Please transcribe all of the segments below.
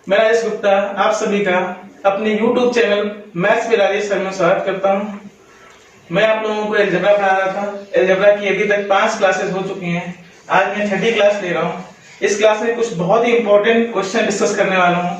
मैं राजेश गुप्ता आप सभी का अपने YouTube channel maths with Rajesh sir में स्वागत करता हूँ। मैं आप लोगों को अलजेब्रा पढ़ा रहा था। अलजेब्रा की अभी तक 5 क्लासेस हो चुकी हैं। आज मैं छठी क्लास ले रहा हूँ। इस क्लास में कुछ बहुत ही इंपॉर्टेंट क्वेश्चन डिस्कस करने वाला हूँ।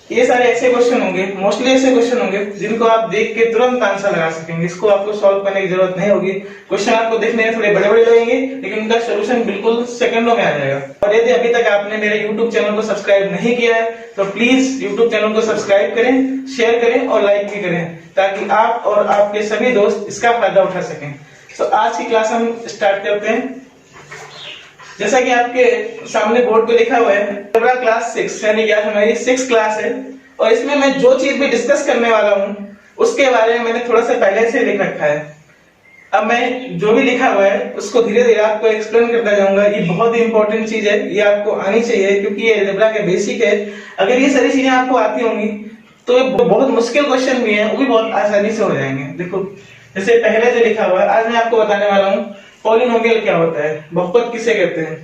ये सारे ऐसे क्वेश्चन होंगे, मोस्टली ऐसे क्वेश्चन होंगे जिनको आप देख के तुरंत आंसर लगा सकेंगे। इसको आपको सॉल्व करने की जरूरत नहीं होगी। क्वेश्चन आपको देखने में थोड़े बड़े बड़े लगेंगे, लेकिन उनका सोल्यूशन बिल्कुल सेकंडों में आ जाएगा। और यदि अभी तक आपने मेरे YouTube चैनल को सब्सक्राइब नहीं किया है तो प्लीज YouTube चैनल को सब्सक्राइब करें, शेयर करें और लाइक भी करें, ताकि आप और आपके सभी दोस्त इसका फायदा उठा सकें। तो आज की क्लास हम स्टार्ट करते हैं। जैसा कि आपके सामने बोर्ड पे लिखा हुआ है, अलजेब्रा क्लास 6 यानी कि आज हमारी 6th क्लास है। और इसमें मैं जो चीज भी डिस्कस करने वाला हूँ उसके बारे में मैंने थोड़ा सा पहले से लिख रखा है। अब मैं जो भी लिखा हुआ है उसको धीरे धीरे आपको एक्सप्लेन करता जाऊंगा। ये बहुत ही इंपॉर्टेंट चीज है, ये आपको आनी चाहिए क्योंकि ये अलजेब्रा के बेसिक है। अगर ये सारी चीजें आपको आती होंगी तो ये बहुत मुश्किल क्वेश्चन भी है, वो भी बहुत आसानी से हो जाएंगे। देखो, जैसे पहले जो लिखा हुआ है, आज मैं आपको बताने वाला हूँ पॉलिनोमियल क्या होता है, बहुपद किसे कहते हैं।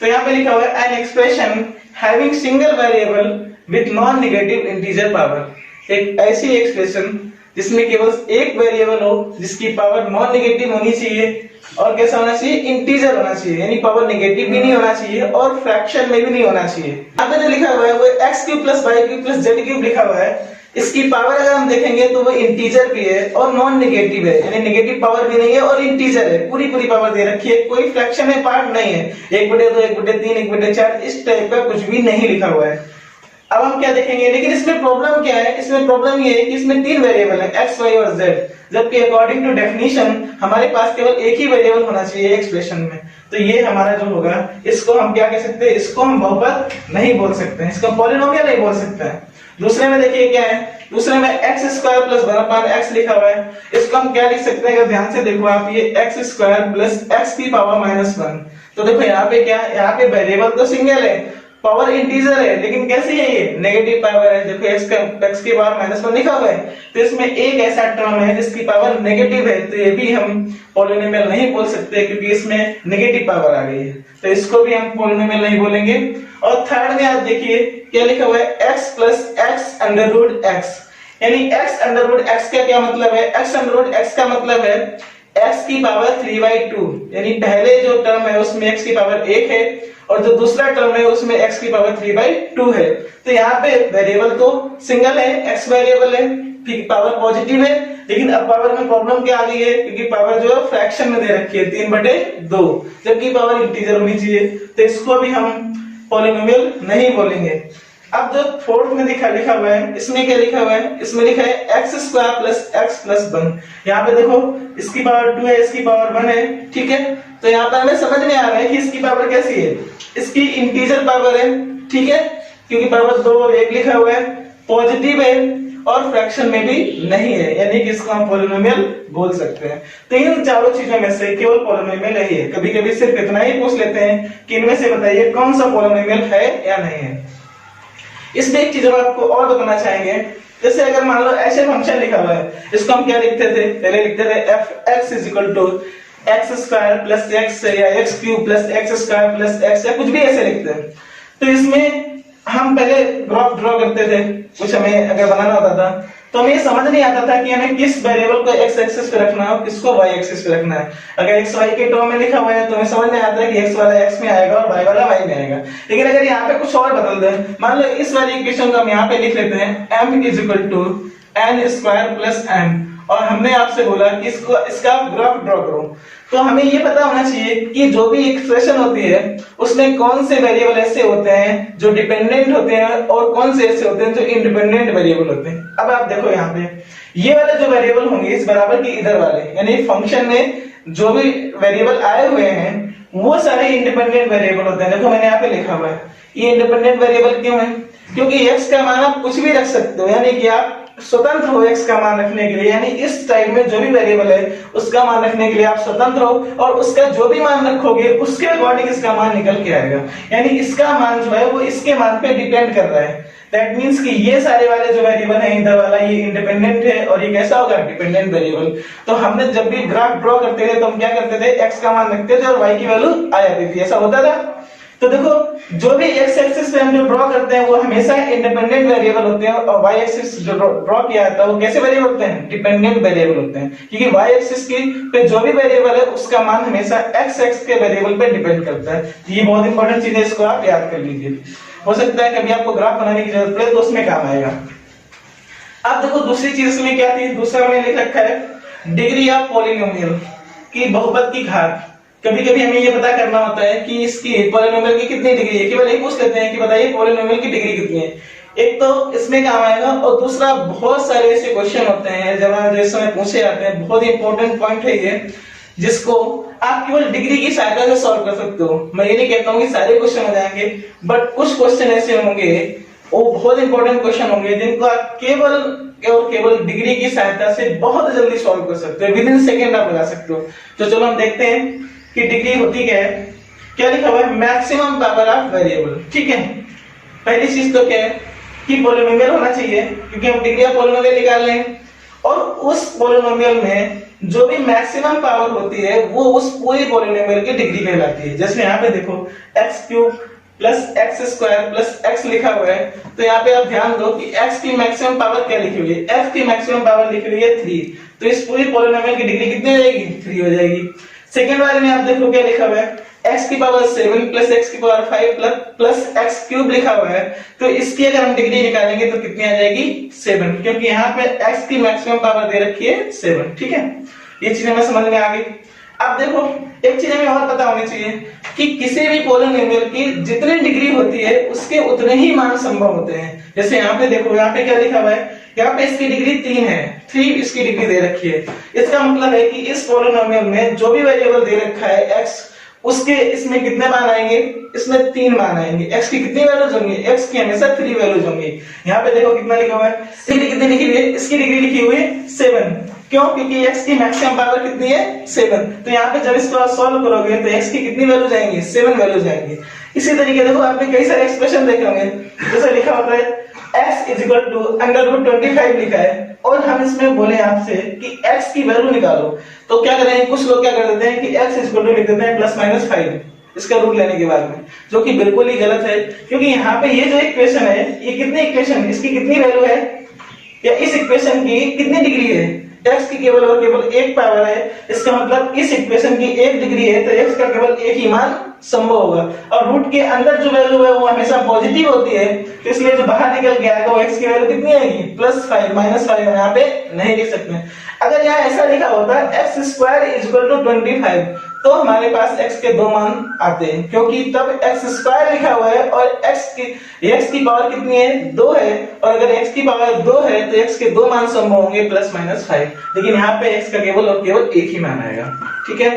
तो यहाँ पे लिखा हुआ है an expression having single variable with non negative integer power. एक ऐसी एक्सप्रेशन जिसमें केवल एक वेरिएबल हो जिसकी पावर नॉन नेगेटिव होनी चाहिए और कैसा होना चाहिए, इंटीजर होना चाहिए, यानी पावर नेगेटिव भी नहीं होना चाहिए और फ्रैक्शन में भी नहीं होना चाहिए। यहाँ पे जो लिखा हुआ है वो x³ + y³ + z³ लिखा हुआ है। इसकी पावर अगर हम देखेंगे तो वो इंटीजर भी है और नॉन नेगेटिव है, यानी नेगेटिव पावर भी नहीं है और इंटीजर है। पूरी पावर दे रखी है, कोई फ्रैक्शन में पार्ट नहीं है। 1/2, 1/3, 1/4 इस टाइप का कुछ भी नहीं लिखा हुआ है। अब हम क्या देखेंगे, लेकिन इसमें प्रॉब्लम क्या है, इसमें प्रॉब्लम ये है कि इसमें 3 वेरिएबल है x, y और z, जबकि अकॉर्डिंग टू डेफिनेशन हमारे पास केवल एक ही वेरिएबल होना चाहिए एक्सप्रेशन में। तो ये हमारा जो होगा, इसको हम क्या कह सकते हैं, इसको हम बहुपद नहीं बोल सकते हैं, इसको पॉलिनोमियल नहीं बोल सकते हैं। दूसरे में देखिए क्या है, दूसरे में x² + 1/x लिखा हुआ है। इसको हम क्या लिख सकते हैं, अगर ध्यान से देखो आप, ये x² + x⁻⁻1। तो देखो यहाँ पे क्या है, यहाँ पे वेरिएबल तो सिंगल है, पावर इंटीजर है, लेकिन कैसी है, ये नेगेटिव पावर है। देखो x⁻⁻1 लिखा हुआ है, तो इसमें एक ऐसा टर्म है जिसकी पावर नेगेटिव है, तो ये भी हम पॉलिनोमियल नहीं बोल सकते क्योंकि इसमें नेगेटिव पावर आ गई है, तो इसको भी हम पॉलिनोमियल नहीं बोलेंगे। और थर्ड में आप देखिए क्या लिखा हुआ है, x + x√x, यानी x√x का क्या मतलब है, x√x का मतलब है x⁻3/2, यानी पहले जो टर्म है उसमें x की पावर 1 है और जो दूसरा टर्म है उसमें x⁻3/2 है। तो यहाँ पे वेरिएबल तो सिंगल है, x वेरिएबल है, ठीक, पावर पॉजिटिव है, लेकिन अब पावर में प्रॉब्लम क्या आ गई है, क्योंकि पावर जो है फ्रैक्शन में दे रखी है 3/2, जबकि पावर इंटीजर होनी चाहिए, तो इसको भी हम पॉलिनोमियल नहीं बोलेंगे। अब जो फोर्थ में लिखा हुआ है, इसमें क्या लिखा हुआ है, इसमें लिखा है x² + x + 1। यहाँ पे देखो इसकी पावर 2 है, इसकी पावर 1 है, ठीक है। तो यहाँ पे हमें समझ में आ रहा है कि इसकी पावर कैसी है, इसकी इंटीजर पावर है, ठीक है, क्योंकि पावर 2 और 1 लिखा हुआ है, पॉजिटिव है और फ्रैक्शन में भी नहीं है, यानी कि इसको हम पॉलिनोमियल बोल सकते हैं। तो इन चारों चीजों में से केवल पॉलिनोमियल नहीं है। कभी कभी सिर्फ इतना ही पूछ लेते हैं कि इनमें से बताइए कौन सा पॉलिनोमियल है या नहीं है। इसमें एक चीज हम आपको और बताना चाहेंगे, जैसे अगर मान लो ऐसे फंक्शन लिखा हुआ है, इसको हम क्या लिखते थे, पहले लिखते थे f(x) = x² + x या x³ + x² + x या कुछ भी ऐसे लिखते हैं। तो इसमें हम पहले ग्राफ ड्रॉ करते थे, कुछ हमें अगर बनाना होता था तो हमें ये समझ नहीं आता था कि हमें किस वेरिएबल को x एक्सिस पे रखना है और किसको y एक्सिस पे रखना है। अगर x y के टर्म में लिखा हुआ है तो हमें समझ नहीं आता है कि x वाला x में आएगा और y वाला y में आएगा। लेकिन अगर यहाँ पे कुछ और बदल दें, मान लो इस वाली इक्वेशन को हम यहाँ पे लिख लेते हैं m = n² + m, और हमने आपसे बोला कि इसका ग्राफ ड्रॉ करो, तो हमें ये पता होना चाहिए कि जो भी एक्सप्रेशन होती है उसमें कौन से वेरिएबल ऐसे होते हैं जो डिपेंडेंट होते हैं और कौन से ऐसे होते हैं जो इंडिपेंडेंट वेरिएबल होते हैं। अब आप देखो यहाँ पे ये वाले जो वेरिएबल होंगे इस बराबर के इधर वाले, यानी फंक्शन में जो भी वेरिएबल आए हुए हैं वो सारे इंडिपेंडेंट वेरिएबल होते हैं। देखो मैंने यहाँ पे लिखा हुआ है, ये इंडिपेंडेंट वेरिएबल क्यों है, क्योंकि x का मान आप कुछ भी रख सकते हो, यानी कि आप स्वतंत्र हो x का मान रखने के लिए, यानी इस टाइम में जो भी वेरिएबल है उसका मान रखने के लिए आप स्वतंत्र हो और उसका जो भी मान रखोगे उसके अकॉर्डिंग इसका मान निकल के आएगा, यानी इसका मान जो है वो इसके मान पे डिपेंड कर रहा है। दैट मींस कि ये सारे वाले जो वेरिएबल है, इधर वाला ये इंडिपेंडेंट है और ये कैसा होगा, डिपेंडेंट वेरिएबल। तो हमने जब भी ग्राफ ड्रॉ करते थे तो हम क्या करते थे, x का मान रखते थे और y की वैल्यू आ जाती थी, ऐसा होता था। तो देखो जो भी एक्स एक्सिस पे हम जो ड्रॉ करते हैं वो हमेशा इंडिपेंडेंट वेरिएबल होते हैं, और वाई एक्सिस जो ड्रॉ किया जाता है वो कैसे वेरिएबल होते हैं, डिपेंडेंट वेरिएबल होते हैं, क्योंकि वाई एक्सिस की पे जो भी वेरिएबल है उसका मान हमेशा एक्स एक्स के वेरिएबल पे डिपेंड करता है। ये बहुत इंपॉर्टेंट चीज है, इसको आप याद कर लीजिए। हो सकता है कभी आपको ग्राफ बनाने की जरूरत पड़े तो उसमें काम आएगा। अब देखो दूसरी चीज इसमें क्या थी, दूसरा मैंने लिख रखा है डिग्री ऑफ पॉलिनोमियल की बहुपद की घात। कभी कभी हमें ये पता करना होता है कि इसकी पॉलिनोमियल की कितनी डिग्री है, केवल एक पूछ लेते हैं कि बताइए पॉलिनोमियल की डिग्री कितनी है। एक तो इसमें काम आएगा, और दूसरा बहुत सारे ऐसे क्वेश्चन होते हैं जब जिस समय पूछे जाते हैं, बहुत इंपॉर्टेंट पॉइंट है ये, जिसको आप केवल डिग्री की सहायता से सॉल्व कर सकते हो। मैं ये नहीं कहता हूँ कि सारे क्वेश्चन हो जाएंगे, बट कुछ क्वेश्चन ऐसे होंगे वो बहुत इंपॉर्टेंट क्वेश्चन होंगे जिनको आप केवल डिग्री की सहायता से बहुत जल्दी सॉल्व कर सकते हो, विद इन सेकेंड आप लगा सकते हो। तो चलो हम देखते हैं कि डिग्री होती क्या है। क्या लिखा हुआ है, मैक्सिमम पावर ऑफ वेरिएबल। ठीक है, पहली चीज तो क्या है कि पॉलिनोमियल होना चाहिए, क्योंकि हम डिग्री ऑफ पॉलिनोमियल निकाल रहे हैं, और उस पॉलिनोमियल में जो भी मैक्सिमम पावर होती है वो उस पूरी पॉलिनोमियल की डिग्री कहलाती है। जैसे यहाँ पे देखो x cube plus x square plus x लिखा हुआ है, तो यहाँ पे आप ध्यान दो कि x की मैक्सिमम पावर क्या लिखी हुई है, f की मैक्सिमम पावर लिखी हुई है 3, तो इस पूरी पॉलिनोमियल की डिग्री कितनी हो जाएगी, 3 हो जाएगी। सेकेंड वाले में आप देखो क्या लिखा हुआ है, x की पावर 7 प्लस x की पावर 5 प्लस x क्यूब लिखा हुआ है, तो इसकी अगर हम डिग्री निकालेंगे तो कितनी आ जाएगी, 7, क्योंकि यहाँ पे x की मैक्सिमम पावर दे रखी है 7। ठीक है, ये चीज हमें समझ में आ गई। अब देखो एक चीज हमें और पता होनी चाहिए कि किसी भी पॉलिनोमियल की जितनी डिग्री होती है उसके उतने ही मान संभव होते हैं। जैसे यहाँ पे देखो, यहाँ पे क्या लिखा हुआ है, यहाँ पे इसकी डिग्री 3 है, 3 इसकी डिग्री दे रखी है। इसका मतलब है कि इस पॉलिनोमियल में जो भी वेरिएबल दे रखा है x, उसके इसमें कितने मान आएंगे, इसमें 3 मान आएंगे। x की कितनी वैल्यूज होंगी, x की हमेशा 3 वैल्यूज होंगी। यहाँ पे देखो कितना लिखा हुआ है, डिग्री कितनी लिखी हुई है, इसकी डिग्री लिखी हुई है 7। क्यों, क्योंकि x की मैक्सिमम पावर कितनी है, 7। तो यहाँ पे जब इसको आप सॉल्व करोगे तो x की कितनी वैल्यू जाएंगी, 7 वैल्यू जाएंगी। इसी तरीके देखो आपने कई सारे एक्सप्रेशन देखे होंगे, जैसे लिखा होता है x √25 लिखा है, और हम इसमें बोले आपसे कि x की वैल्यू निकालो, तो क्या करेंगे, कुछ लोग क्या कर देते हैं कि x लिख देते हैं +-5 इसका रूट लेने के बाद में, जो कि बिल्कुल ही गलत है। क्योंकि यहाँ पे ये जो इक्वेशन है, ये कितनी इक्वेशन, इसकी कितनी वैल्यू है, या इस इक्वेशन की कितनी डिग्री है, x की केवल और केवल एक पावर है। इसका मतलब इस इक्वेशन की 1 डिग्री है, तो x का केवल एक ही मान संभव होगा, और रूट के अंदर जो वैल्यू है वो हमेशा पॉजिटिव होती है, तो इसलिए जो बाहर निकल के आएगा वो x की वैल्यू कितनी आएगी, +5 -5 यहाँ पे नहीं लिख सकते। अगर यहाँ ऐसा लिखा होता x² 25, तो हमारे पास x के 2 मान आते हैं, क्योंकि तब x² लिखा हुआ है और x की पावर कितनी है, 2 है, और अगर x की पावर 2 है तो x के 2 मान संभव होंगे +-5, लेकिन यहाँ पे x का केवल और केवल एक ही मान आएगा। ठीक है,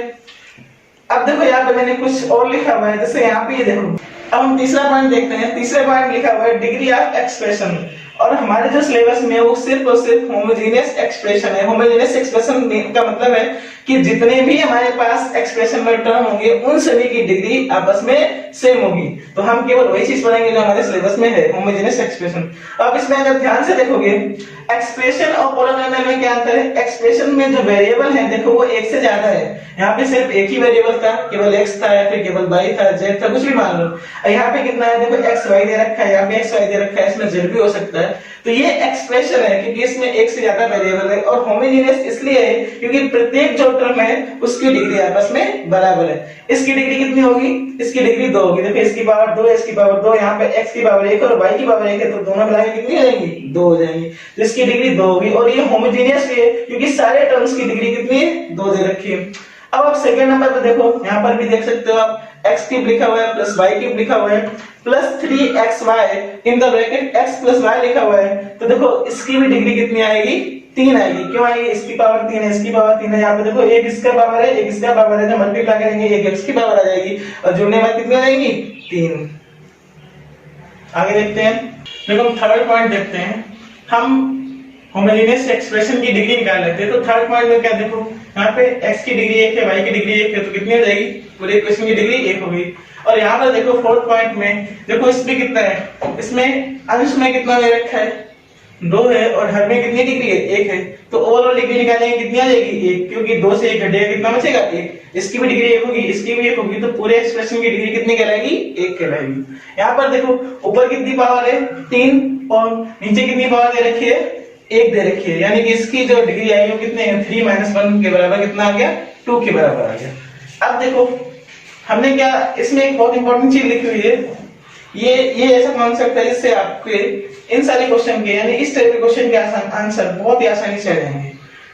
अब देखो यहाँ पे मैंने कुछ और लिखा हुआ है, जैसे यहाँ पे ये देखो। अब हम तीसरा पॉइंट देखते हैं। तीसरे पॉइंट लिखा हुआ है डिग्री ऑफ एक्सप्रेशन, और हमारे जो सिलेबस में है वो सिर्फ और सिर्फ होमोजेनियस एक्सप्रेशन है। होमोजेनियस एक्सप्रेशन का मतलब है कि जितने भी हमारे पास एक्सप्रेशन में टर्म होंगे उन सभी की डिग्री आपस में सेम होगी। तो हम केवल वही चीज पढ़ेंगे जो हमारे सिलेबस में है, होमोजेनियस एक्सप्रेशन। अब इसमें अगर ध्यान से देखोगे, एक्सप्रेशन और पॉलिनोमियल में क्या अंतर है, एक्सप्रेशन में जो वेरिएबल है देखो वो एक से ज्यादा है, यहाँ पे सिर्फ एक ही वेरिएबल था, केवल x था या फिर केवल y था, z था, कुछ भी मान लो। यहाँ पे कितना है, देखो x y दे रखा है, यहाँ पे x y दे रखा है, इसमें z भी हो सकता है। तो ये एक्सप्रेशन है क्योंकि इसमें एक से ज्यादा वेरिएबल है, और होमोजेनियस इसलिए है क्योंकि प्रत्येक जो टर्म है उसकी डिग्री आपस में बराबर है। इसकी डिग्री कितनी होगी, इसकी डिग्री 2 होगी। देखो इसकी पावर 2 है, इसकी पावर 2, यहाँ पे x की पावर 1 और y की पावर 1 है, तो दोनों मिला के कितनी हो जाएंगी, 2 हो जाएंगी। तो इसकी डिग्री 2 होगी, और ये होमोजेनियस भी है क्योंकि सारे टर्म्स की डिग्री कितनी है, 2 दे रखी है। अब आप सेकंड नंबर पे देखो, यहाँ पर भी देख सकते हो आप, x क्यूब लिखा हुआ है प्लस y क्यूब लिखा हुआ है plus 3xy in the bracket x plus y लिखा हुआ है। तो देखो इसकी भी डिग्री कितनी आएगी, 3 आएगी। क्यों आएगी, इसकी पावर 3 है, इसकी पावर 3 है। यहाँ पे देखो एक इसका पावर है, एक इसका पावर है, तो मल्टीप्लाई करेंगे एक x की पावर आ जाएगी, और जुड़ने में कितनी आएगी, 3। आगे देखते हैं, देखो हम थर्ड पॉइंट देखते हैं। हम होमोजेनियस एक्सप्रेशन की डिग्री निकाल लेते हैं। तो थर्ड पॉइंट में क्या देखो, यहाँ पे x की डिग्री 1 है, y की डिग्री 1 है, तो कितनी हो जाएगी, पूरे इक्वेशन की डिग्री 1 होगी। और यहाँ पर देखो फोर्थ पॉइंट में देखो इसमें कितना है, इसमें अंश में कितना दे रखा है, 2 है और हर में कितनी डिग्री है, 1 है, तो ओवरऑल डिग्री निकालेंगे कितनी आ जाएगी, 1, क्योंकि 2 से 1 घटेगा कितना बचेगा, 1। इसकी भी डिग्री 1 होगी, इसकी भी 1 होगी, तो पूरे एक्सप्रेशन की डिग्री कितनी कहलाएगी, 1 कहलाएगी। यहाँ पर देखो ऊपर कितनी पावर है, 3, और नीचे कितनी पावर दे रखी है, 1 दे रखी है, यानी कि इसकी जो डिग्री आई वो कितने है, 3 - 1 के बराबर कितना आ गया, 2 के बराबर आ गया। अब देखो हमने क्या, इसमें एक बहुत इंपॉर्टेंट चीज लिखी हुई है, ये ऐसा कॉन्सेप्ट है जिससे आपके इन सारे क्वेश्चन के, यानी इस टाइप के क्वेश्चन के आंसर बहुत ही आसानी से आ जाएंगे।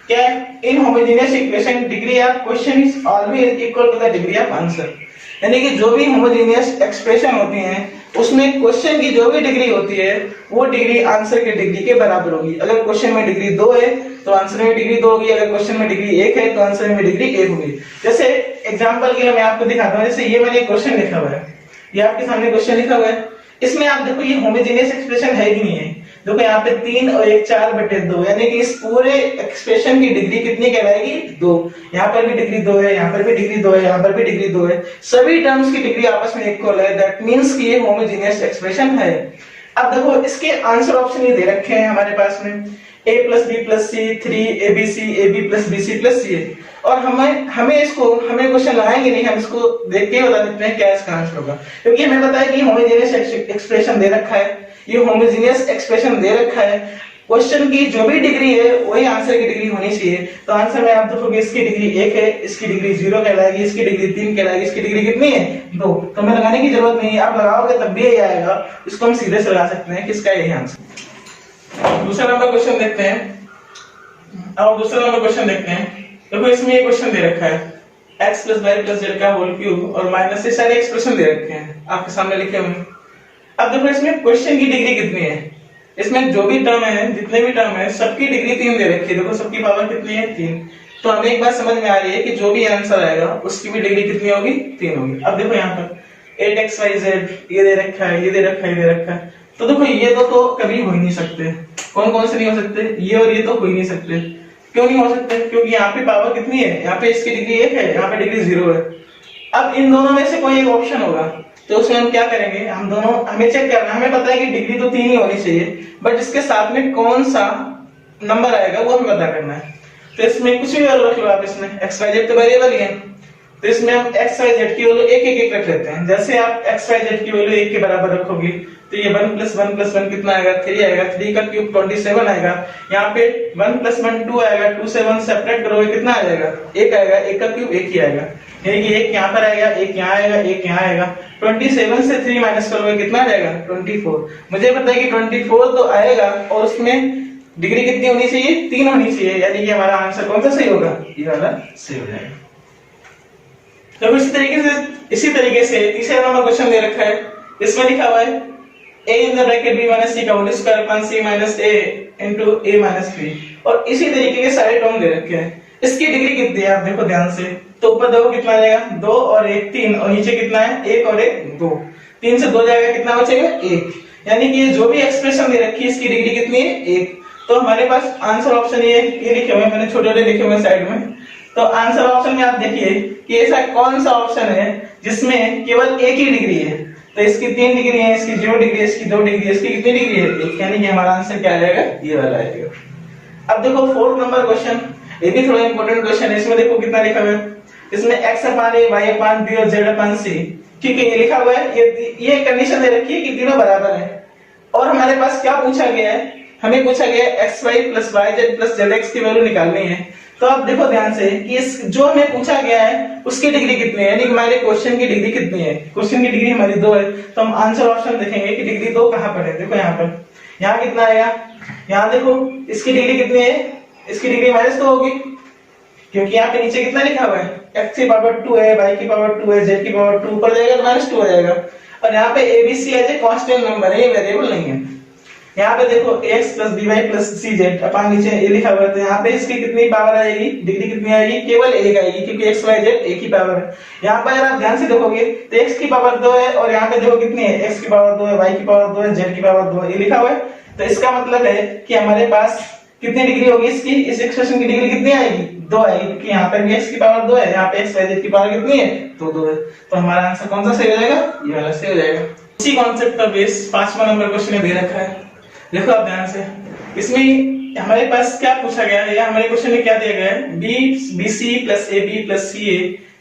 क्या है, इन homogeneous equation degree of question is always equal to the degree of answer, यानी कि जो भी होमोजेनियस एक्सप्रेशन होती हैं उसमें क्वेश्चन की जो भी डिग्री होती है वो डिग्री आंसर की डिग्री के बराबर होगी। अगर क्वेश्चन में डिग्री 2 है तो आंसर में डिग्री 2 होगी, अगर क्वेश्चन में डिग्री 1 है तो आंसर में डिग्री 1 होगी। जैसे एग्जांपल के लिए मैं आपको दिखाता हूं, जैसे ये मैंने एक क्वेश्चन लिखा हुआ है, ये आपके सामने क्वेश्चन लिखा हुआ है, इसमें आप देखो ये होमोजेनियस एक्सप्रेशन है कि नहीं है। देखो यहाँ पे 3 और 1 4/2, यानी कि इस पूरे एक्सप्रेशन की डिग्री कितनी कहलाएगी, 2। यहाँ पर भी डिग्री 2 है, यहाँ पर भी डिग्री 2 है, यहाँ पर भी डिग्री 2 है, सभी टर्म्स की डिग्री आपस में इक्वल है, दैट मींस कि ये होमोजेनियस एक्सप्रेशन है। अब देखो इसके आंसर ऑप्शन ये दे रखे हैं हमारे पास में, a + b + c 3abc ab + bc + ca, और हमें क्वेश्चन लगाएंगे नहीं, हम इसको देख के बता देते हैं क्या इसका आंसर होगा, क्योंकि हमें पता है कि होमोजेनियस एक्सप्रेशन दे रखा है, ये होमोजेनियस एक्सप्रेशन दे रखा है, क्वेश्चन की जो भी डिग्री है वही आंसर की डिग्री होनी चाहिए। तो आंसर में आप देखोगे इसकी डिग्री 1 है, इसकी डिग्री 0 कहलाएगी, इसकी डिग्री 3 कहलाएगी, इसकी डिग्री कितनी है, 2। तो हमें लगाने की जरूरत नहीं है, आप लगाओगे तब भी यही आएगा, इसको हम सीधे से लगा सकते हैं किसका यही आंसर। दूसरा नंबर क्वेश्चन देखते हैं, अब दूसरा नंबर क्वेश्चन देखते हैं। देखो इसमें एक क्वेश्चन दे रखा है, x + y + z का होल क्यूब और माइनस से सारे एक्सप्रेशन दे रखे हैं आपके सामने लिखे हुए। अब देखो इसमें क्वेश्चन की डिग्री कितनी है, इसमें जो भी टर्म है, जितने भी टर्म है, सबकी डिग्री 3 दे रखी है। देखो सबकी पावर कितनी है, 3। तो हमें एक बात समझ में आ रही है कि जो भी आंसर आएगा उसकी भी डिग्री कितनी होगी, 3 होगी। अब देखो यहाँ पर 8xyz ये दे रखा है, ये दे रखा है, ये दे रखा है, तो देखो ये तो कभी हो ही नहीं सकते। कौन कौन से नहीं हो सकते, ये और ये तो हो ही नहीं सकते। क्यों नहीं हो सकते, क्योंकि यहाँ पे पावर कितनी है, यहाँ पे इसकी डिग्री 1 है, यहाँ पे डिग्री 0 है। अब इन दोनों में से कोई एक ऑप्शन होगा, तो उसमें हम क्या करेंगे, हम दोनों, हमें चेक करना है, हमें पता है कि डिग्री तो 3 ही होनी चाहिए, बट इसके साथ में कौन सा नंबर आएगा वो हमें पता करना है। तो इसमें कुछ भी वैल्यू रख लो आप, इसमें xyz तो वेरिएबल ही है, तो इसमें हम xyz की वैल्यू 1 1 1 रख लेते हैं। जैसे आप xyz की वैल्यू 1 के बराबर रखोगे तो ये 1 + 1 + 1 कितना आएगा, 3 आएगा, 3 का क्यूब 27 आएगा। यहाँ पे 1 + 1 2 आएगा, 2 से 1 सेपरेट करोगे कितना आ जाएगा, 1 आएगा, 1 का क्यूब 1 ही आएगा, यानी कि 1 यहाँ पर आएगा, 1 यहाँ आएगा, 1 यहाँ आएगा। 27 से 3 माइनस करोगे कितना आ जाएगा, 24। मुझे पता है कि 24 तो आएगा और उसमें डिग्री कितनी होनी चाहिए, 3 होनी चाहिए, यानी कि हमारा आंसर कौन सा सही होगा, ये वाला सही हो जाएगा। तो इसी तरीके से तीसरा नंबर क्वेश्चन दे रखा है, इसमें लिखा हुआ है a in the bracket b - c का whole square upon c - a into a - b, और इसी तरीके के सारे टर्म दे रखे हैं। इसकी डिग्री कितनी है आप देखो ध्यान से, तो ऊपर देखो कितना आ जाएगा, 2 और 1 3, और नीचे कितना है, 1 और 1 2, 3 से 2 जाएगा, कितना बचेगा, 1। यानी कि जो भी एक्सप्रेशन दे रखी है इसकी डिग्री कितनी है, 1। तो हमारे पास आंसर ऑप्शन ये लिखे हुए, मैंने छोटे छोटे लिखे हुए साइड में। तो आंसर ऑप्शन में आप देखिए कि ऐसा कौन सा ऑप्शन है जिसमें केवल 1 ही डिग्री है। तो इसकी 3 डिग्री है, इसकी 0 डिग्री है, इसकी 2 डिग्री है, इसकी कितनी डिग्री है, 1, यानी कि हमारा आंसर क्या आएगा, ये वाला आएगा। अब देखो 4th नंबर क्वेश्चन, ये भी थोड़ा इंपॉर्टेंट क्वेश्चन है। इसमें देखो कितना लिखा हुआ है, इसमें x/a, y/b और z/c, ठीक है, ये लिखा हुआ है। ये कंडीशन दे रखी है कि तीनों बराबर है, और हमारे पास क्या पूछा गया है, हमें पूछा गया है xy + yz + zx की वैल्यू निकालनी है। तो आप देखो ध्यान से कि इस जो हमें पूछा गया है उसकी डिग्री कितनी है, यानी कि हमारे क्वेश्चन की डिग्री कितनी है। क्वेश्चन की डिग्री हमारी 2 है, तो हम आंसर ऑप्शन देखेंगे कि डिग्री 2 कहां पर है। देखो यहाँ पर, यहाँ कितना आएगा, यहाँ देखो इसकी डिग्री कितनी है, इसकी डिग्री -2 होगी, क्योंकि यहाँ पे नीचे कितना लिखा हुआ है, x की पावर 2 है, y की पावर 2 है, z की पावर 2, ऊपर जाएगा तो -2 हो जाएगा। और यहाँ पे abc as a constant number है, ये वेरिएबल नहीं है। यहाँ पे देखो x + by + cz अपन नीचे ये लिखा हुआ है, तो यहाँ पे इसकी कितनी पावर आएगी, डिग्री कितनी आएगी, केवल 1 आएगी, क्योंकि x y z एक ही पावर है। यहाँ पर अगर आप ध्यान से देखोगे तो x की पावर 2 है, और यहाँ पे देखो कितनी है, x की पावर 2 है, y की पावर 2 है, z की पावर 2 है, ये लिखा हुआ है। तो इसका मतलब है कि हमारे पास कितनी डिग्री होगी इसकी, इस एक्सप्रेशन की डिग्री कितनी आएगी, 2 आएगी, क्योंकि यहाँ पर भी x की पावर 2 है, यहाँ पे x y z की पावर कितनी है, 2 है। तो हमारा आंसर कौन सा सही हो जाएगा, ये वाला सही हो जाएगा। इसी कॉन्सेप्ट का बेस 5वां नंबर क्वेश्चन में दे रखा है। देखो आप ध्यान से, इसमें हमारे पास क्या पूछा गया है, या हमारे क्वेश्चन में क्या दिया गया है, b c plus a b plus c a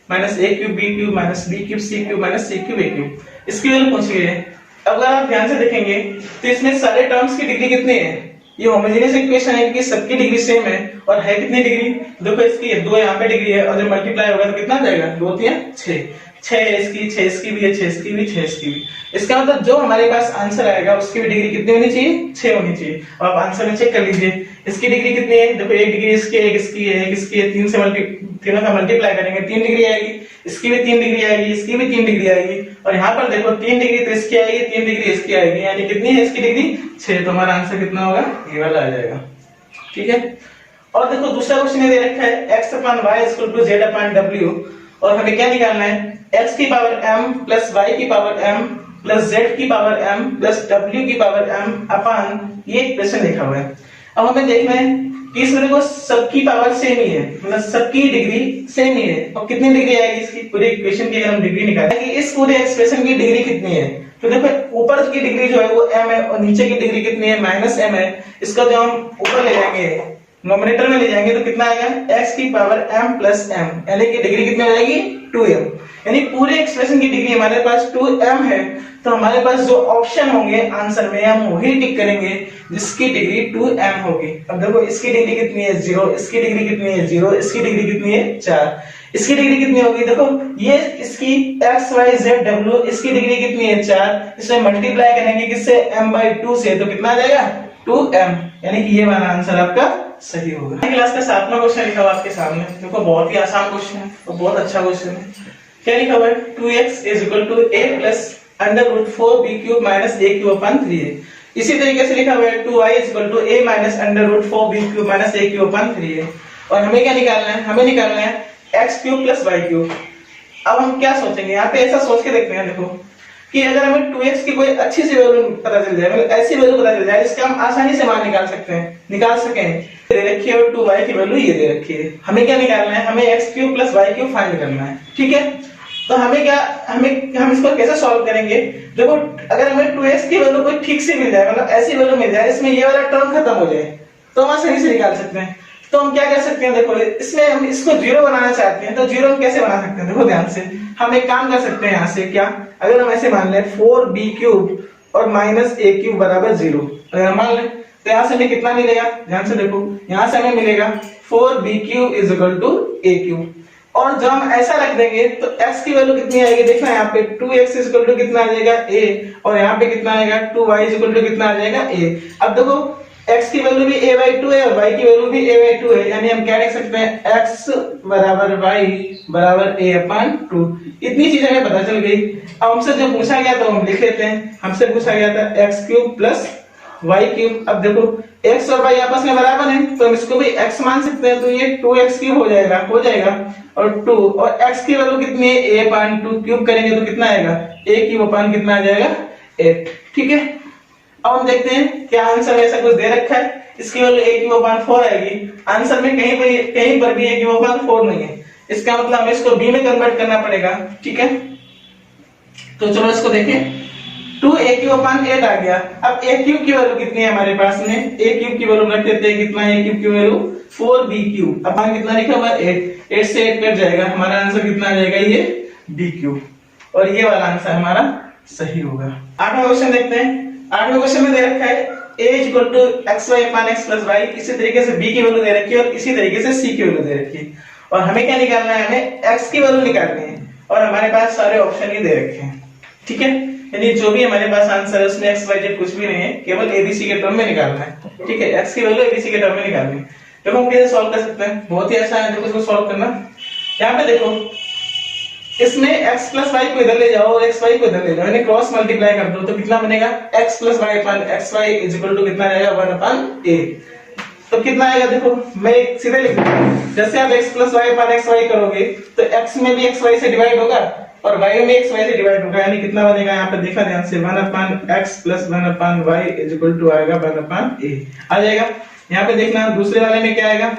minus a cube b cube minus b cube c cube minus c cube a cube, इसकी वैल्यू पूछी गई है। अगर आप ध्यान से देखेंगे तो इसमें सारे टर्म्स की डिग्री कितनी है, ये होमोजेनियस इक्वेशन है कि सबकी डिग्री सेम है, और है कितनी डिग्री, देखो इसकी 2 यहाँ पे डिग्री है, और जब मल्टीप्लाई होगा तो कितना आ जाएगा, 2 3 6, 6 इसकी, 6 इसकी भी है, 6 इसकी भी, 6 इसकी भी। इसका मतलब जो हमारे पास आंसर आएगा उसकी भी डिग्री कितनी होनी चाहिए, 6 होनी चाहिए। और आप आंसर में चेक कर लीजिए इसकी डिग्री कितनी है, देखो एक डिग्री इसकी, एक इसकी है, एक इसकी है, 3 से तीनों का मल्टीप्लाई करेंगे 3 डिग्री आएगी, इसकी भी 3 डिग्री आएगी, इसकी भी 3 डिग्री आएगी, और यहाँ पर देखो 3 डिग्री तो इसकी आएगी, 3 डिग्री इसकी आएगी, यानी कितनी है इसकी डिग्री, 6। तो हमारा आंसर कितना होगा, ये वाला आ जाएगा। ठीक है, और देखो दूसरा क्वेश्चन दे रखा है x upon y equal to z upon w, और हमें क्या निकालना है, x की पावर m प्लस y की पावर m प्लस z की पावर m प्लस w की पावर m अपॉन ये इक्वेशन लिखा हुआ है। अब हमें देखना है कि इसमें देखो सबकी पावर सेम ही है, मतलब सबकी डिग्री सेम ही है, और कितनी डिग्री आएगी इसकी पूरे इक्वेशन की, अगर हम डिग्री निकालें कि इस पूरे एक्सप्रेशन की डिग्री कितनी है, तो देखो ऊपर की डिग्री जो है वो m है, और नीचे की डिग्री कितनी है, माइनस m है। इसका जो हम ऊपर ले जाएंगे नोमिनेटर में ले जाएंगे तो कितना आएगा, x की पावर m प्लस m, यानी कि डिग्री कितनी हो जाएगी, 2m, यानी पूरे एक्सप्रेशन की डिग्री हमारे पास 2m है। तो हमारे पास जो ऑप्शन होंगे आंसर में हम वही टिक करेंगे जिसकी डिग्री 2m होगी। अब देखो इसकी डिग्री कितनी है, 0, इसकी डिग्री कितनी है, 0, इसकी डिग्री कितनी है, 4, इसकी डिग्री कितनी होगी, देखो ये इसकी x y z w, इसकी डिग्री कितनी है, 4, इसमें मल्टीप्लाई करेंगे किससे, m/2 से, तो कितना आ जाएगा, 2m, यानी कि ये वाला आंसर आपका सही होगा। क्लास का 7वां क्वेश्चन लिखा हुआ आपके सामने, देखो बहुत ही आसान क्वेश्चन है और बहुत अच्छा क्वेश्चन है। क्या लिखा हुआ है, 2x is equal to a plus under root 4b cube minus a cube upon 3a। इसी तरीके से लिखा हुआ है 2y is equal to a minus under root 4b cube minus a cube upon 3a। और हमें क्या निकालना है, हमें निकालना है x cube plus y cube. अब हम क्या सोचेंगे, यहाँ पे ऐसा सोच के देखते हैं, देखो कि अगर हमें 2x की कोई अच्छी सी वैल्यू पता चल जाए, मतलब ऐसी वैल्यू पता चल जाए जिसका हम आसानी से मान निकाल सकें, दे रखी है और 2y की वैल्यू ये दे रखी है, हमें क्या निकालना है, हमें x cube plus y cube find करना है। ठीक है, तो हम इसको कैसे सॉल्व करेंगे, देखो अगर हमें 2x की वैल्यू कोई ठीक से मिल जाए, मतलब ऐसी वैल्यू मिल जाए इसमें ये वाला टर्म खत्म हो जाए, तो हम आसानी से निकाल सकते हैं। तो हम क्या कर सकते हैं, देखो इसमें हम इसको 0 बनाना चाहते हैं, तो 0 हम कैसे बना सकते हैं, देखो ध्यान से हम एक काम कर सकते हैं, यहाँ से क्या, अगर हम ऐसे मान लें 4b क्यूब और माइनस a क्यूब बराबर 0, अगर मान लें तो यहाँ से हमें कितना मिलेगा, ध्यान से देखो, यहाँ से हमें मिलेगा 4b cube is equal to a cube. और जब हम ऐसा रख देंगे तो x की वैल्यू कितनी आएगी, देखना यहाँ पे 2x इज इक्वल टू कितना आ जाएगा a, और यहाँ पे कितना आएगा 2y इज इक्वल टू कितना आ जाएगा a। अब देखो x की वैल्यू भी a/2 है और y की वैल्यू भी a/2 है, यानी हम क्या लिख सकते हैं, x बराबर y बराबर a/2। इतनी चीजें हमें पता चल गई। अब हमसे जो पूछा गया तो हम लिख लेते हैं, हमसे पूछा गया था x cube plus y cube. अब देखो x और y आपस में बराबर हैं तो हम इसको भी x मान सकते हैं, तो ये 2x क्यूब हो जाएगा और 2, और x की वैल्यू कितनी है, a/2 क्यूब करेंगे तो कितना आएगा, a क्यूब अपॉन कितना आ जाएगा, 8। ठीक है, अब हम देखते हैं क्या आंसर में ऐसा कुछ दे रखा है, इसकी वैल्यू a क्यूब अपॉन 4 आएगी। आंसर में कहीं पर भी a क्यूब अपॉन 4 नहीं है, इसका मतलब हमें इसको b में कन्वर्ट करना पड़ेगा। ठीक है, तो चलो इसको देखें, 2a क्यूब अपॉन 8 आ गया। अब a क्यूब की वैल्यू कितनी है हमारे पास में, a क्यूब की वैल्यू रख देते हैं, कितना है a क्यूब की वैल्यू 4b क्यूब अपॉन कितना लिखा हुआ है 8 से 8 कट जाएगा, हमारा आंसर कितना आ जाएगा, ये b क्यूब, और ये वाला आंसर हमारा सही होगा। 8वां क्वेश्चन देखते हैं। 8वें क्वेश्चन में दे रखा है a is equal to xy upon x plus y, इसी तरीके से b की वैल्यू दे रखी है और इसी तरीके से c की वैल्यू दे रखी है, और हमें क्या निकालना है, हमें x की वैल्यू निकालनी है, और हमारे पास सारे ऑप्शन ही दे रखे हैं। ठीक है, यानी जो भी हमारे पास आंसर है उसमें x y z कुछ भी नहीं है, केवल abc के टर्म में निकालना है। ठीक है, x की वैल्यू abc के टर्म में निकालनी है। देखो हम कैसे सॉल्व कर सकते हैं, बहुत ही आसान है, देखो इसको सॉल्व करना। यहाँ पे देखो इसमें x प्लस y को इधर ले जाओ और x y को इधर ले जाओ, यानी क्रॉस मल्टीप्लाई कर दो, तो कितना बनेगा, x plus y upon xy is equal to कितना रहेगा, 1 अपॉन a। तो कितना आएगा, देखो मैं सीधे लिख दूंगा, जैसे आप x plus y upon xy करोगे तो x में भी xy से डिवाइड होगा और y में xy से डिवाइड होगा, यानी कितना बनेगा, यहाँ पे देखा ध्यान से, 1 upon x plus 1 upon y is equal to आएगा 1 अपॉन a आ जाएगा। यहाँ पे देखना दूसरे वाले में क्या आएगा,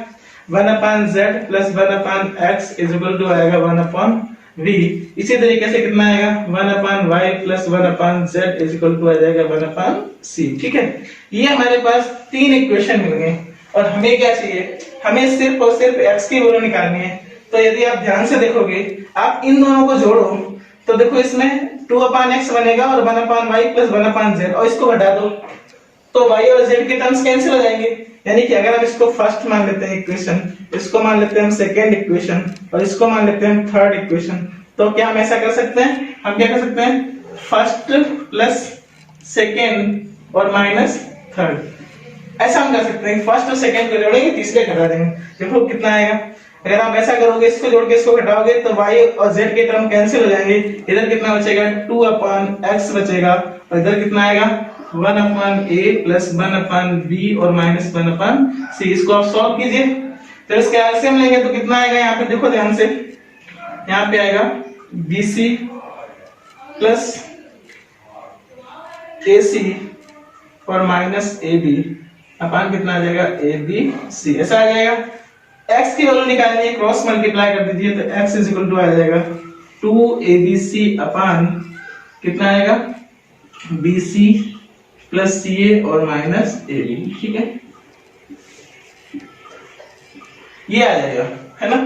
1 upon z plus 1 upon x is equal to आएगा 1 अपॉन v। इसी तरीके से कितना आएगा 1 upon Y plus 1 upon Z is equal to आ जाएगा 1 अपान सी। ठीक है, ये हमारे पास 3 इक्वेशन मिल गए और हमें क्या चाहिए, हमें सिर्फ और सिर्फ x की वैल्यू निकालनी है। तो यदि आप ध्यान से देखोगे, आप इन दोनों को जोड़ो तो देखो इसमें 2 अपान एक्स बनेगा और 1 upon Y plus 1 upon Z, और इसको घटा दो तो y और z के टर्म्स कैंसिल हो जाएंगे। यानी कि अगर हम इसको फर्स्ट मान लेते हैं इक्वेशन, इसको मान लेते हैं हम सेकंड इक्वेशन और इसको मान लेते हैं हम थर्ड इक्वेशन, तो क्या हम ऐसा कर सकते हैं, हम क्या कर सकते हैं फर्स्ट प्लस सेकंड और माइनस थर्ड, ऐसा हम कर सकते हैं। फर्स्ट और सेकंड को जोड़ेंगे, तीसरे घटा देंगे, देखो कितना आएगा। अगर आप ऐसा करोगे, इसको जोड़ के इसको घटाओगे तो y और z के टर्म कैंसिल हो जाएंगे। इधर कितना बचेगा 2 अपान x बचेगा और इधर कितना आएगा 1 upon a plus 1 upon b और माइनस 1 अपान c। इसको आप सॉल्व कीजिए तो इसके एलसीएम लेंगे तो कितना आएगा, यहाँ पे देखो ध्यान से, यहाँ पे आएगा bc प्लस ac और माइनस ab अपान कितना आ जाएगा abc, ऐसा आ जाएगा। x की वैल्यू निकालनी है, क्रॉस मल्टीप्लाई कर दीजिए तो x इज इक्वल टू आ जाएगा 2abc अपान कितना आएगा bc प्लस ca और माइनस ab। ठीक है, ये आ जाएगा, है ना।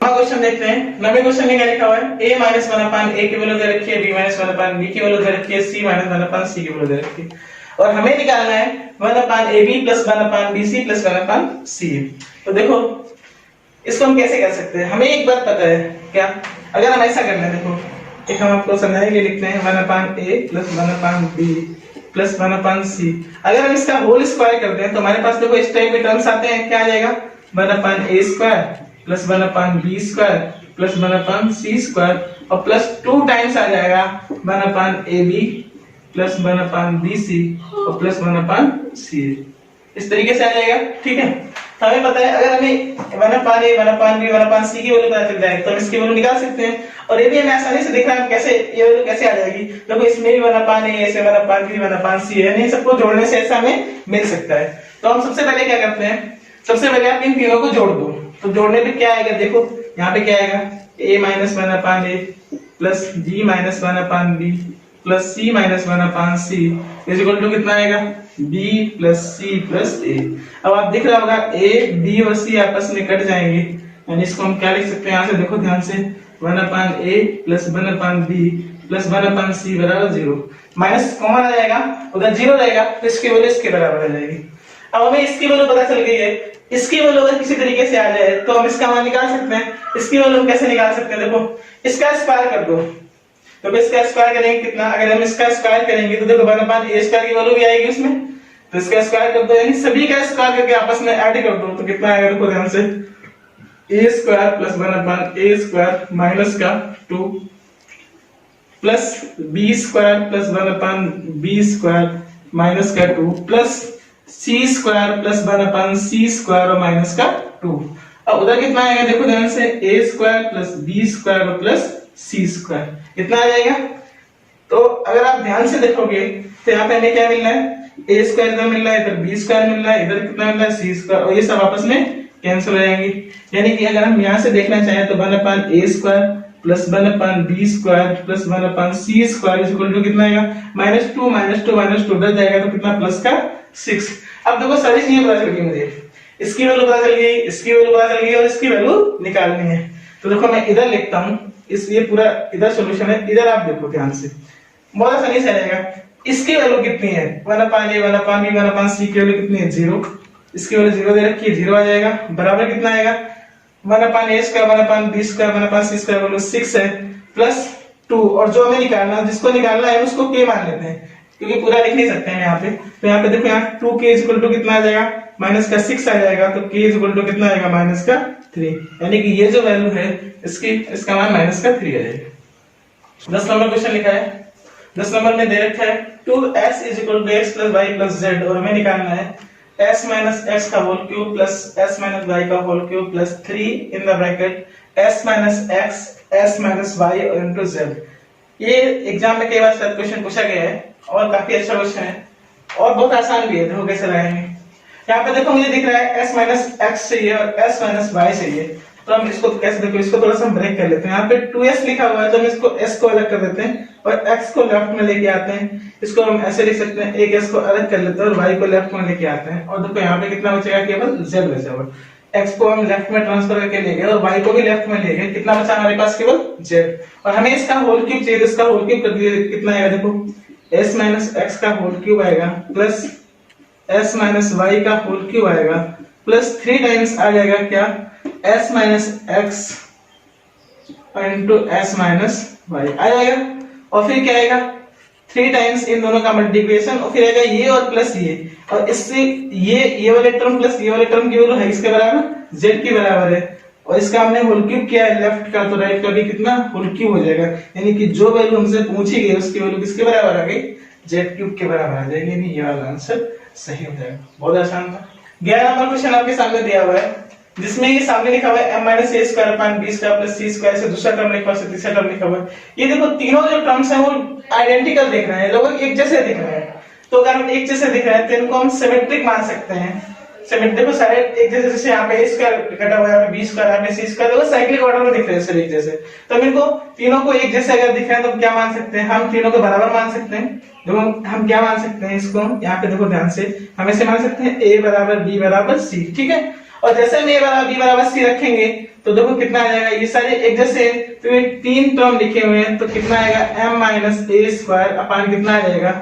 क्वेश्चन देखते हैं। 90 क्वेश्चन में क्या लिखा हुआ है, a माइनस 1 अपान a की वैल्यू दे रखी है, b माइनस 1 अपान b की वैल्यू दे रखी है, c माइनस 1 अपान c की वैल्यू दे रखी है और हमें निकालना है 1 अपान ab प्लस 1 अपान bc प्लस 1 अपान c। तो देखो इसको हम कैसे कर सकते हैं, हमें एक बात पता है क्या, अगर हम ऐसा करना है, देखो एक हम आपको समझाने के लिए लिखते हैं 1 upon a plus 1 upon b plus 1 upon c। अगर हम इसका होल स्क्वायर करते हैं तो हमारे पास देखो इस टाइप के टर्म्स आते हैं, क्या आ जाएगा 1 upon a square plus 1 upon b square plus 1 upon c square और प्लस 2 टाइम्स आ जाएगा 1 अपान ab प्लस 1 अपान bc और प्लस 1 अपान c, इस तरीके से आ जाएगा। ठीक है, तो हमें पता है अगर हमें 1 upon a 1 upon b 1 upon c की वैल्यू पता चल जाए तो हम इसकी वैल्यू निकाल सकते हैं। और ये भी हमें आसानी से दिख रहा है कैसे ये वैल्यू कैसे आ जाएगी, देखो इसमें भी 1 अपान a ऐसे 1 अपान b 1 अपान c है, यानी सबको जोड़ने से ऐसा हमें मिल सकता है। तो हम सबसे पहले क्या करते हैं, सबसे पहले आप इन तीनों को जोड़ दो, तो जोड़ने पे क्या आएगा, देखो यहाँ पे क्या आएगा a minus 1 upon a plus b minus 1 upon b plus c minus 1 upon c is equal to कितना आएगा b plus c plus a। अब आप दिख रहा होगा a b और c आपस में कट जाएंगे, यानी इसको हम क्या लिख सकते हैं, यहाँ से देखो ध्यान से 1 upon a plus 1 upon b plus 1 upon c बराबर 0, माइनस कॉमन आ जाएगा, उधर 0 रहेगा तो इसकी वैल्यू इसके बराबर आ जाएगी। अब हमें इसकी वैल्यू पता चल गई है, इसकी वैल्यू अगर किसी तरीके से आ जाए तो हम इसका मान निकाल सकते हैं। इसकी वैल्यू हम कैसे निकाल सकते हैं, देखो इसका स्क्वायर कर दो, तो इसका स्क्वायर करेंगे कितना, अगर हम इसका स्क्वायर करेंगे तो देखो 1 अपान a स्क्वायर की वैल्यू भी आएगी उसमें, तो इसका स्क्वायर कर दो, यानी सभी का स्क्वायर करके आपस में ऐड कर दो तो कितना आएगा, देखो ध्यान से a square plus 1 upon a square minus का 2 plus b square plus 1 upon b square minus का 2 plus c square plus 1 upon c square और माइनस का 2। अब उधर कितना आएगा, देखो ध्यान से a square plus b square और प्लस c स्क्वायर, इतना आ जाएगा। तो अगर आप ध्यान से देखोगे तो यहाँ पे हमें क्या मिल रहा है, a स्क्वायर इधर मिल रहा है, इधर b स्क्वायर मिल रहा है, इधर कितना मिल रहा है c स्क्वायर, और ये सब आपस में कैंसिल हो जाएंगे। यानी कि अगर हम यहाँ से देखना चाहें तो 1 upon a square plus 1 upon b square plus 1 upon c square is equal to कितना आएगा माइनस 2 माइनस 2 माइनस 2 उधर जाएगा तो कितना प्लस का 6। अब देखो सारी चीजें पता चल गई मुझे, इसकी वैल्यू पता चल गई, इसकी वैल्यू पता चल गई और इसकी वैल्यू निकालनी है। तो देखो मैं इधर लिखता हूँ, इस ये पूरा इधर सॉल्यूशन है, इधर आप देखो ध्यान से, बहुत आसानी से आ जाएगा। इसकी वैल्यू कितनी है 1 upon a 1 upon b 1 upon c की वैल्यू कितनी है 0, इसकी वैल्यू 0 दे रखी है, 0 आ जाएगा, बराबर कितना आएगा 1 upon a square 1 upon b square 1 upon c square value 6 है प्लस 2, और जो हमें निकालना है जिसको निकालना है उसको k मान लेते हैं क्योंकि पूरा लिख नहीं सकते हैं यहाँ पे। तो यहाँ पे देखो यहाँ 2k इज इक्वल टू कितना आ जाएगा माइनस का 6 आ जाएगा, तो k इज इक्वल टू कितना आएगा माइनस का 3, यानी कि ये जो वैल्यू है इसका मान माइनस का 3 आ जाएगा। 10 नंबर क्वेश्चन लिखा है, 10 नंबर में दे रखा है 2s is equal to x plus y plus z, और हमें निकालना है s माइनस x का whole cube plus s minus y का whole cube plus 3 in the bracket s minus x s minus y into z। ये exam में कई बार शायद क्वेश्चन पूछा गया है और काफी अच्छा क्वेश्चन है और बहुत आसान भी है, देखो कैसे लगाएंगे। यहाँ पे देखो मुझे दिख रहा है s माइनस x चाहिए और s माइनस y चाहिए, तो हम इसको कैसे देखो, इसको थोड़ा सा हम ब्रेक कर लेते हैं। यहाँ पे 2s लिखा हुआ है तो हम इसको s को अलग कर देते हैं और x को लेफ्ट में लेके आते हैं। इसको हम ऐसे लिख सकते हैं, एक s को अलग कर लेते हैं और y को लेफ्ट में लेके आते हैं। और देखो यहाँ पे कितना बचेगा, केवल z बचेगा। x को हम लेफ्ट में ट्रांसफर करके ले गए और y को भी लेफ्ट में ले गए। कितना बचा हमारे पास, केवल z। और हमें इसका होल क्यूब चाहिए, इसका होल क्यूब कर दिए, कितना आएगा देखो, s माइनस x का होल क्यूब आएगा प्लस s माइनस y का होल क्यूब आएगा प्लस 3 टाइम्स आ जाएगा क्या, s minus x into s minus y आ जाएगा। और फिर क्या आएगा, 3 टाइम्स इन दोनों का मल्टीप्लिकेशन और फिर आएगा ये और प्लस ये, और इससे ये वाले टर्म प्लस ये वाले टर्म की वैल्यू है इसके बराबर, z की बराबर है। और इसका हमने होल क्यूब किया है लेफ्ट का, तो राइट का भी कितना होल क्यूब हो जाएगा। यानी कि जो वैल्यू हमसे पूछी गई उसकी वैल्यू किसके बराबर आ गई, z क्यूब के बराबर आ जाएगी। यानी ये वाला आंसर सही हो जाएगा। बहुत आसान था। 11 नंबर क्वेश्चन आपके सामने दिया हुआ है जिसमें ये सामने लिखा हुआ है m - a square upon b square plus c square से दूसरा टर्म लिखा हुआ है, तीसरा टर्म लिखा हुआ है। ये देखो तीनों जो टर्म्स हैं वो आइडेंटिकल दिख रहे हैं, लगभग एक जैसे दिख रहे हैं। तो अगर हम एक जैसे दिख रहे हैं तो इनको हम सिमेट्रिक मान सकते हैं। देखो सारे एक जैसे, जैसे यहाँ पे a स्क्वायर कटा हुआ है, यहाँ पे b स्क्वायर, यहाँ पे c स्क्वायर, देखो साइक्लिक ऑर्डर में दिख रहे हैं सर एक जैसे। तो हम इनको तीनों को एक जैसे अगर दिख रहे हैं तो हम क्या मान सकते हैं, हम तीनों को बराबर मान सकते हैं। देखो हम क्या मान सकते हैं इसको, यहाँ पे देखो ध्यान से, हम ऐसे मान सकते हैं a बराबर b बराबर c, ठीक है। और जैसे हम a बराबर b बराबर c रखेंगे तो देखो कितना आ जाएगा, ये सारे एक जैसे, तो ये 3 टर्म लिखे हुए हैं तो कितना आएगा m minus a square upon कितना आ जाएगा,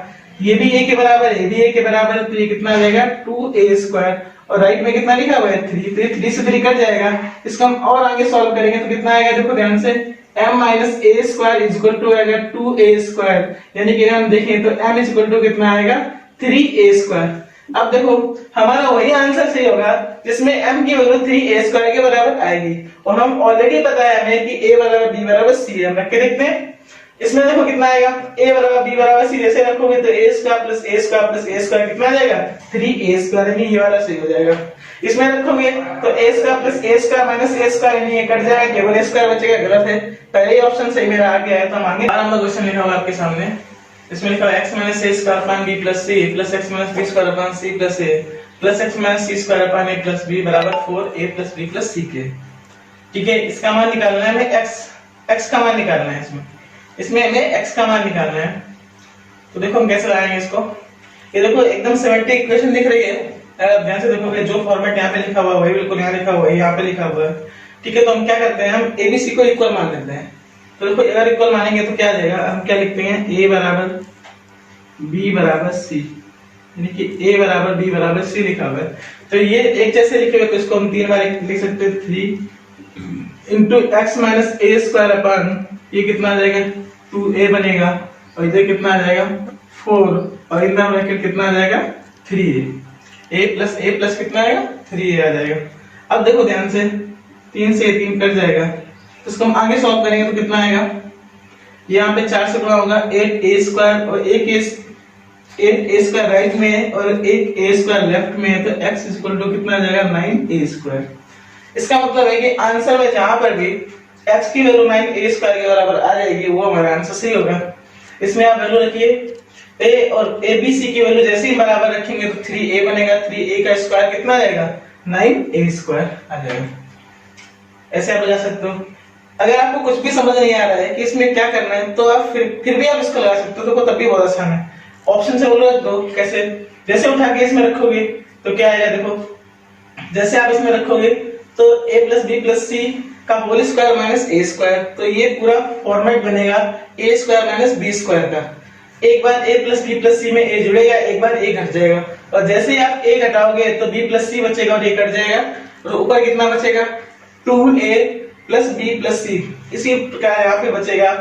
ये भी a के बराबर है, ये भी a के बराबर है, तो ये कितना आ जाएगा 2a स्क्वायर। और राइट में कितना लिखा हुआ है 3, तो ये 3 से 3 कट जाएगा। इसको हम और आगे सॉल्व करेंगे तो कितना आएगा, देखो ध्यान से, m minus a square is equal to आएगा 2a स्क्वायर। यानी कि हम देखें तो m इज इक्वल टू कितना आएगा 3a स्क्वायर। अब देखो हमारा वही आंसर सही होगा जिसमें m की वैल्यू 3a स्क्वायर के बराबर आएगी। और हम ऑलरेडी पता है हमें कि a बराबर b बराबर c है। हम रख के देखते हैं, इसमें देखो कितना आएगा, a बराबर b बराबर c जैसे रखोगे तो a square plus a square plus a square कितना आ जाएगा 3a स्क्वायर, यानी ये वाला सही हो जाएगा। इसमें रखोगे तो a square plus a square minus a square, यानी ये कट जाएगा, केवल a स्क्वायर बचेगा, गलत है। पहले ही ऑप्शन सही मेरा आ गया है। तो हम आगे 12 नंबर क्वेश्चन लिखा हुआ है आपके सामने। इसमें लिखा है x minus a square upon b plus c plus x minus b square upon c plus a plus x minus c square upon a plus b बराबर 4a plus b plus c के। ठीक है, इसका मान निकालना है हमें, x का मान निकालना है। इसमें हमें x का मान निकालना है। तो देखो हम कैसे लगाएंगे इसको। ये देखो एकदम सिमेट्रिक इक्वेशन दिख रही है, अगर ध्यान से देखोगे जो फॉर्मेट यहाँ पे लिखा हुआ है वही बिल्कुल यहाँ लिखा हुआ है, यहाँ पे लिखा हुआ है। ठीक है, तो हम क्या करते हैं, हम abc को इक्वल मान लेते हैं। तो देखो अगर इक्वल मानेंगे तो क्या आ जाएगा, हम क्या लिखते हैं, a बराबर b बराबर c, यानी कि a बराबर b बराबर c लिखा हुआ है। तो ये एक जैसे लिखे हुए तो इसको हम 3 बार लिख सकते हैं, 3 into x minus a square upon ये कितना आ जाएगा 2a बनेगा, और इधर कितना आ जाएगा 4, और इधर ब्रैकेट कितना आ जाएगा 3a, a प्लस कितना आएगा 3a आ जाएगा। अब देखो ध्यान से, 3 से 3 कट जाएगा, तो इसको हम आगे सॉल्व करेंगे तो कितना आएगा, यहाँ पे 4 से गुणा होगा 8a स्क्वायर, और 8a स्क्वायर राइट में है और एक a स्क्वायर लेफ्ट में है, तो x इज इक्वल टू कितना आ जाएगा 9a स्क्वायर। इसका मतलब है कि आंसर में जहां पर भी x की वैल्यू 9a स्क्वायर के बराबर आ जाएगी वो हमारा आंसर सही होगा। इसमें आप वैल्यू रखिए, a और abc की वैल्यू जैसे ही बराबर रखेंगे तो 3a बनेगा, 3a का स्क्वायर कितना आ जाएगा 9a स्क्वायर आ जाएगा। ऐसे आप लगा सकते हो। अगर आपको कुछ भी समझ नहीं आ रहा है कि इसमें क्या करना है तो आप फिर भी आप इसको लगा सकते हो, तो तब भी बहुत आसान है। ऑप्शन से बोलो दो, कैसे, जैसे उठा के इसमें रखोगे तो क्या आएगा, देखो जैसे आप इसमें रखोगे तो a plus b plus c का whole square minus a square, तो ये पूरा फॉर्मेट बनेगा a square minus b square का। एक बार a plus b plus c में a जुड़ेगा, एक बार a घट जाएगा, और जैसे ही आप a घटाओगे तो b प्लस c बचेगा और a कट जाएगा, और ऊपर कितना बचेगा 2a plus b plus c। इसी प्रकार यहाँ पे बचेगा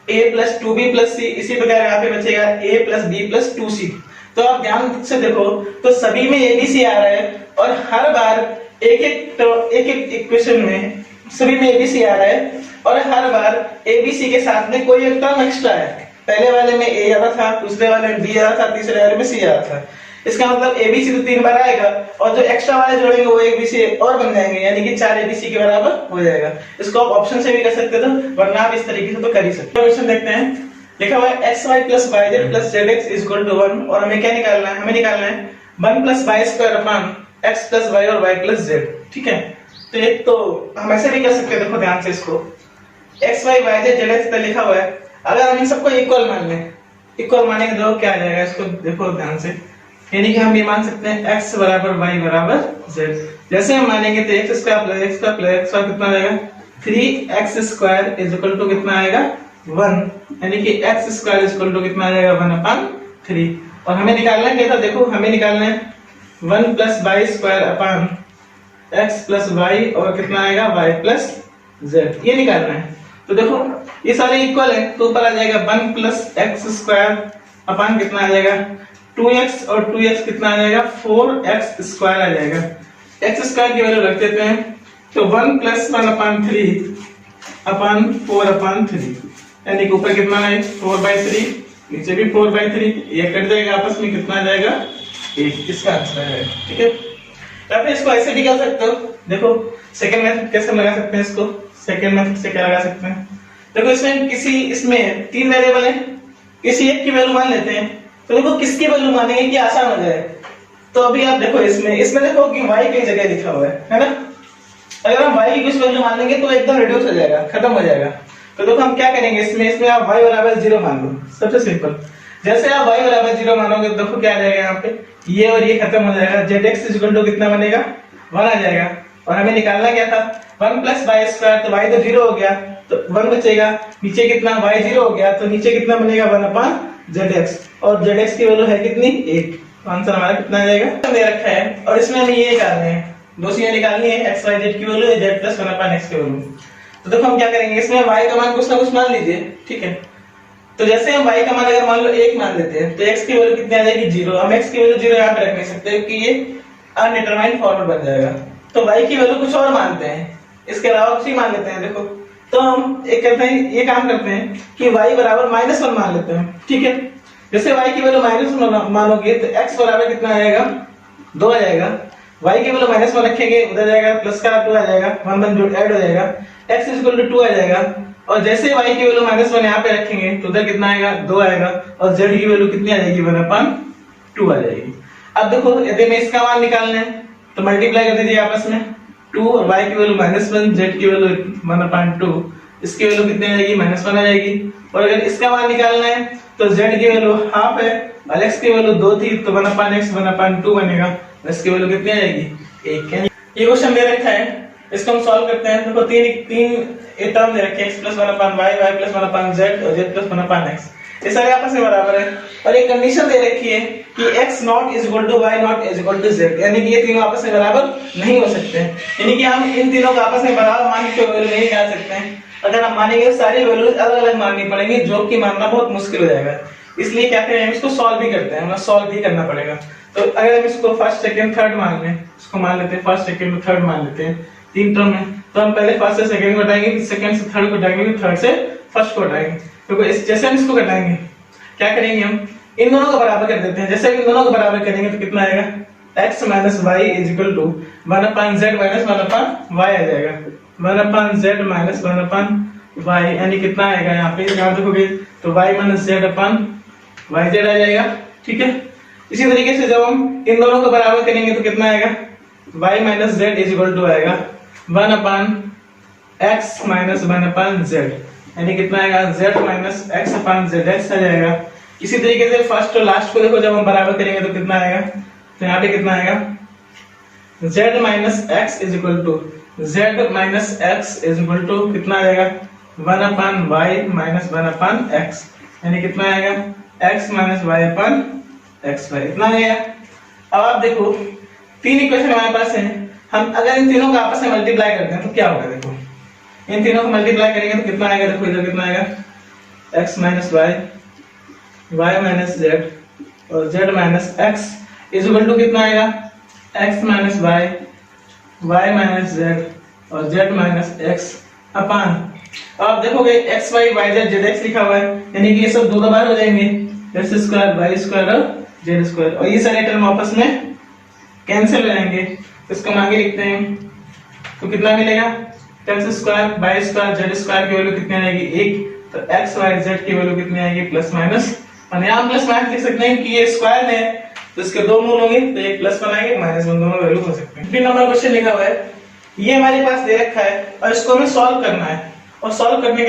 a plus 2b plus c, इसी प्रकार यहाँ पे बचेगा a plus b plus 2c। तो आप ध्यान से देखो तो सभी में abc आ रहा है, और हर बार एक एक इक्वेशन में सभी में abc आ रहा है, और हर बार abc के साथ में कोई एक टर्म एक्स्ट्रा है। पहले वाले में a आ रहा था, दूसरे वाले में b आ रहा था, तीसरे वाले में c आ रहा था। इसका मतलब abc तो 3 बार आएगा, और जो एक्स्ट्रा वाले जोड़ेंगे वो abc और बन जाएंगे, यानी कि 4 abc के बराबर हो जाएगा। इसको आप ऑप्शन से भी कर सकते थे, वरना आप इस तरीके से तो कर ही सकते हो। क्वेश्चन देखते हैं, लिखा हुआ है xy plus yz plus zx is equal to 1, और हमें क्या निकालना है, हमें निकालना है 1 plus y square upon x plus y और y प्लस z। ठीक है, तो एक तो हम ऐसे भी कर सकते हैं, देखो ध्यान से इसको x y y z z x लिखा हुआ है, अगर हम इन सबको इक्वल मान लें, इक्वल मानेंगे तो क्या आ जाएगा, इसको देखो ध्यान से, यानी कि हम ये मान सकते हैं x बराबर y बराबर z। जैसे हम मानेंगे तो x square plus x square plus x square कितना आएगा 3x square is equal to कितना आएगा 1, यानी कि x square is equal to कितना आ जाएगा 1/3। और हमें निकालना है क्या था, देखो हमें निकालना है 1 plus y square upon x plus y और कितना आएगा y प्लस z, ये निकालना है। तो देखो ये सारे इक्वल है तो ऊपर आ जाएगा 1 प्लस एक्स स्क्वायर अपान कितना आ जाएगा 2x और 2x कितना आ जाएगा 4x स्क्वायर आ जाएगा। x स्क्वायर की वैल्यू रख देते हैं तो 1 प्लस 1/3 अपान 4/3, यानी कि ऊपर कितना है 4/3, नीचे भी 4/3, ये कट जाएगा आपस में, कितना आ जाएगा 1, इसका आंसर है। ठीक है, या फिर इसको ऐसे भी कर सकते हो, देखो सेकंड मेथड कैसे लगा सकते हैं इसको, सेकंड मेथड से क्या लगा सकते हैं, देखो इसमें 3 वेरिएबल है, किसी एक की वैल्यू मान लेते हैं, तो देखो किसकी वैल्यू मानेंगे कि आसान हो जाए। तो अभी आप देखो इसमें देखो कि y की जगह लिखा हुआ है ना, अगर हम y की कुछ वैल्यू मान लेंगे तो एकदम रिड्यूस हो जाएगा, खत्म हो जाएगा। तो देखो हम क्या करेंगे, इसमें आप y बराबर 0 मान लो, सबसे सिंपल। जैसे आप y बराबर 0 मानोगे तो देखो क्या आ जाएगा, यहाँ पे ये और ये खत्म हो जाएगा, zx इक्वल टू कितना बनेगा 1 आ जाएगा। और हमें निकालना क्या था 1 प्लस वाई स्क्वायर, तो y तो 0 हो गया तो 1 बचेगा, नीचे कितना y 0 हो गया तो नीचे कितना बनेगा 1/zx, और zx की वैल्यू है कितनी 1, तो आंसर हमारा कितना आ जाएगा दे रखा है। और इसमें हमें ये निकालने हैं, दो चीजें निकालनी है, x y z की वैल्यू, z प्लस 1/x की वैल्यू। तो देखो हम क्या करेंगे, इसमें y का मान कुछ ना कुछ मान लीजिए, ठीक है। तो जैसे हम y का मान अगर मान लो 1 मान लेते हैं तो x की वैल्यू कितनी आ जाएगी 0, हम x की वैल्यू 0 यहाँ पे रख नहीं सकते क्योंकि ये अनडिटरमाइंड फॉर्मूला बन जाएगा। तो y की वैल्यू कुछ और मानते हैं, इसके अलावा कुछ ही मान लेते हैं। देखो तो हम एक करते हैं, ये काम करते हैं कि y बराबर -1 मान लेते हैं, ठीक है। जैसे y की वैल्यू -1 मानोगे तो x बराबर कितना आ जाएगा 2 आ जाएगा, y की वैल्यू -1 रखेंगे उधर जाएगा प्लस का 2 आ जाएगा, 1 1 जोड़ ऐड हो जाएगा, x इक्वल टू 2 आ जाएगा। और जैसे y की वैल्यू -1 यहाँ पे रखेंगे तो उधर कितना आएगा 2 आएगा, और z की वैल्यू कितनी आ जाएगी 1/2 आ जाएगी। अब देखो यदि मैं इसका मान निकालना है तो मल्टीप्लाई कर दीजिए आपस में, 2 और y की वैल्यू -1, z की वैल्यू 1/2, इसकी वैल्यू कितनी आ जाएगी -1 आ जाएगी। और अगर इसका मान निकालना है तो z की वैल्यू हाफ है और x की वैल्यू 2 थी तो 1/x 1/2 बनेगा, इसकी वैल्यू कितनी आ जाएगी 1। ये क्वेश्चन दे रखा है, इसको हम सॉल्व करते हैं। देखो तीन टर्म दे रखे हैं, x + 1/y, y + 1/z और z + 1/x, ये सारे आपस में बराबर है। और एक कंडीशन दे रखी है कि x nought is equal to y nought is equal to z, यानी कि ये तीनों आपस में बराबर नहीं हो सकते हैं, यानी कि हम इन तीनों को आपस में बराबर मान के वैल्यू नहीं निकाल सकते हैं। अगर हम मानेंगे सारी वैल्यूज अलग अलग माननी पड़ेंगी, जो कि मानना बहुत मुश्किल हो जाएगा। इसलिए क्या करें, हम इसको सॉल्व भी करते हैं, हमें सॉल्व भी करना पड़ेगा। तो अगर हम इसको फर्स्ट सेकंड थर्ड मान लें, इसको मान लेते हैं फर्स्ट सेकंड और थर्ड मान लेते हैं, 3 टर्म है, तो हम पहले फर्स्ट से सेकंड को हटाएंगे, फिर सेकंड से थर्ड को हटाएंगे, फिर थर्ड से फर्स्ट को हटाएंगे। तो जैसे हम इसको घटाएंगे क्या करेंगे, हम इन दोनों को बराबर कर देते हैं। जैसे इन दोनों को बराबर करेंगे तो कितना आएगा x - y = 1/z - 1/y आ जाएगा, 1/z - 1/y, यानी कितना आएगा यहाँ पे, यहाँ देखोगे तो y - z/yz आ जाएगा, ठीक है। इसी तरीके से जब हम इन दोनों को बराबर करेंगे तो कितना आएगा y - z = आएगा 1/x - 1/z, यानी कितना आएगा z - x/z आ जाएगा। इसी तरीके से फर्स्ट और लास्ट को देखो जब हम बराबर करेंगे तो कितना आएगा, तो यहाँ पे कितना आएगा z - x कितना आ जाएगा 1/y - 1/x, यानी कितना आएगा x - y/xy, इतना आएगा। अब आप देखो 3 इक्वेशन हमारे पास है, हम अगर इन तीनों का आपस में मल्टीप्लाई करते हैं तो क्या होगा, देखो इन तीनों को मल्टीप्लाई करेंगे तो कितना आएगा, देखो इधर कितना आएगा x - y, y - z और z - x इक्वल टू कितना आएगा x - y, y - z और z - x अपान, आप देखोगे x y y z z x लिखा हुआ है, यानी कि ये सब 2 बार हो जाएंगे, x स्क्वायर y स्क्वायर और z स्क्वायर, और ये सारे टर्म आपस में कैंसिल हो जाएंगे। तो इसको आगे लिखते हैं तो कितना मिलेगा x square y square z square की वैल्यू कितनी आएगी 1, तो x y z की वैल्यू कितनी आएगी +- और यहाँ +- लिख सकते हैं कि ये स्क्वायर में है तो इसके 2 मूल होंगे, तो एक +1 आएगा -1, दोनों वैल्यू हो सकते हैं। 3 नंबर क्वेश्चन लिखा हुआ है ये हमारे पास दे रखा है और इसको हमें सॉल्व करना है, और सॉल्व करने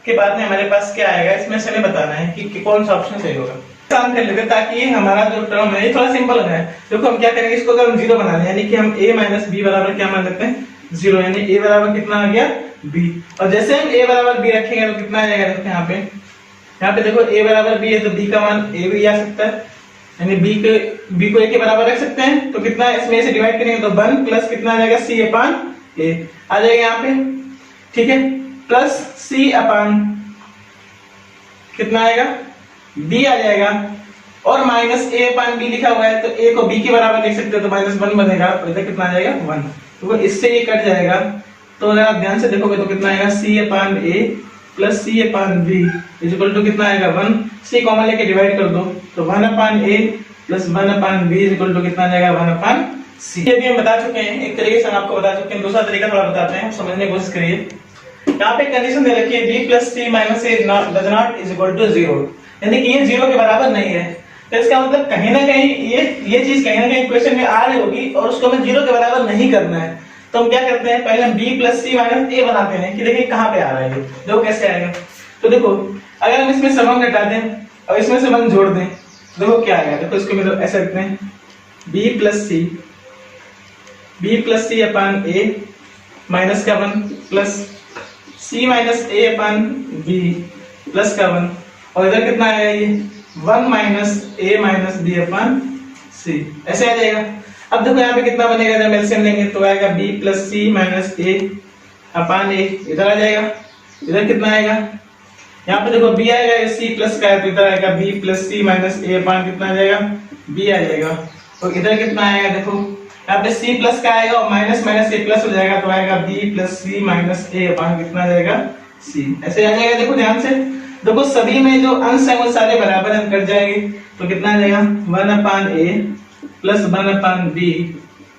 के बाद में हमारे पास क्या आएगा इसमें से हमें बताना है कि कौन सा ऑप्शन सही होगा। काम कर लेते ताकि ये हमारा जो टर्म है ये थोड़ा सिंपल हो जाए। देखो हम क्या करेंगे, इसको अगर हम जीरो बना लें यानी कि हम a माइनस बी बराबर क्या मान लेते हैं, जीरो, यानी a बराबर कितना आ गया b, और जैसे हम a बराबर b रखेंगे तो कितना आ जाएगा, देखो यहाँ पे देखो a बराबर b है तो b का मान a भी आ सकता है, यानी b को a के बराबर रख सकते हैं, तो कितना इसमें से डिवाइड करेंगे तो 1 प्लस कितना आ जाएगा c अपान a आ जाएगा यहाँ पे, ठीक है, प्लस c अपान कितना आएगा b आ जाएगा, और माइनस a अपान b लिखा हुआ है तो a को b के बराबर लिख सकते हो तो -1 बनेगा, तो इधर कितना आ जाएगा 1, तो इससे ये कट जाएगा। तो अगर आप ध्यान से देखोगे तो कितना आएगा c upon a plus c upon b is equal to कितना आएगा 1, c कॉमन लेके डिवाइड कर दो तो 1 upon a plus 1 upon b is equal to कितना आ जाएगा 1 अपान c। ये भी हम बता चुके हैं, एक तरीके से हम आपको बता चुके हैं, दूसरा तरीका थोड़ा बताते हैं, समझने की कोशिश करिए। यहाँ पे कंडीशन दे रखी है b plus c minus a does not is equal to 0, यानी कि ये 0 के बराबर नहीं है, तो इसका मतलब कहीं ना कहीं ये चीज कहीं ना कहीं क्वेश्चन में आ रही होगी और उसको हमें 0 के बराबर नहीं करना है। तो हम क्या करते हैं, पहले हम b plus c minus a बनाते हैं कि देखिए कहाँ पे आ रहा है ये, देखो कैसे आएगा। तो देखो अगर हम इसमें से 1 घटा दें और इसमें से 1 जोड़ दें देखो क्या आएगा, देखो इसको मतलब ऐसे रखते हैं b plus c upon a minus का 1 plus c minus a upon b plus का 1, और इधर कितना आएगा ये 1 minus a minus b upon c, ऐसे आ जाएगा। अब देखो यहाँ पे कितना बनेगा, जब एलसीएम लेंगे तो आएगा b plus c minus a upon a, इधर आ जाएगा, इधर कितना आएगा, यहाँ पे देखो b आएगा, ये c प्लस का है तो इधर आएगा b plus c minus a upon कितना आ जाएगा b आ जाएगा, और इधर कितना आएगा, देखो यहाँ पे c प्लस का आएगा और माइनस माइनस a प्लस हो जाएगा तो आएगा b plus c minus a upon कितना आ जाएगा c, ऐसे आ जाएगा। देखो ध्यान से देखो सभी में जो अंश है वो सारे बराबर अंक कट जाएंगे तो कितना आ जाएगा 1 upon a plus 1 upon b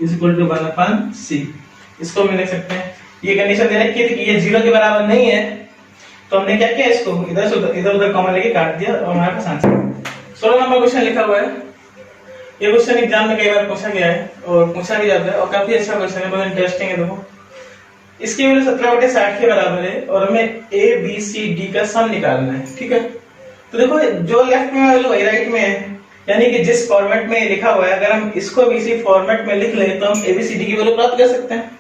is equal to 1 upon c, इसको हम लिख सकते हैं। ये कंडीशन दे रखी थी कि ये 0 के बराबर नहीं है, तो हमने क्या किया, इसको इधर से इधर उधर कॉमन लेके काट दिया और हमारे पास आंसर 16 नंबर क्वेश्चन लिखा हुआ है। ये क्वेश्चन एग्जाम में कई बार पूछा गया है और पूछा भी जाता है और काफी अच्छा क्वेश्चन है, बहुत इंटरेस्टिंग है। देखो इसकी वैल्यू 17/60 के बराबर है और हमें a b c d का सम निकालना है, ठीक है। तो देखो जो लेफ्ट में वैल्यू वही राइट में है, यानी कि जिस फॉर्मेट में लिखा हुआ है अगर हम इसको भी इसी फॉर्मेट में लिख लें तो हम a b c d की वैल्यू प्राप्त कर सकते हैं।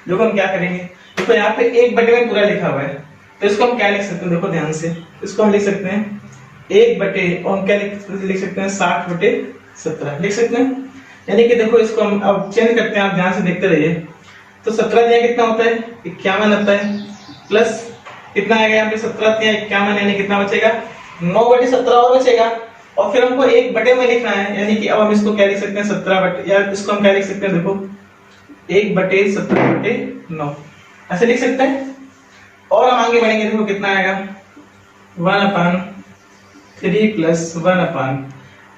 देखो हम क्या करेंगे, देखो यहाँ पे 1/में पूरा लिखा हुआ है तो इसको हम क्या लिख सकते हैं, देखो ध्यान से इसको हम लिख सकते हैं 1/, और हम क्या लिख सकते हैं 60/17 लिख सकते हैं। यानी कि देखो इसको हम अब चेंज करते हैं, आप ध्यान से देखते रहिए। तो 17 दिया कितना होता है 51 आता है, प्लस कितना आएगा यहाँ पे 17 दिया 51 यानी कितना बचेगा 9/17 और बचेगा, और फिर हमको 1/, में लिखना है, यानी कि अब हम इसको क्या लिख सकते हैं 17/, या इसको हम क्या लिख सकते हैं, देखो 1/17/9 ऐसे लिख सकते हैं। और हम आगे बढ़ेंगे, देखो कितना आएगा 1/3 प्लस 1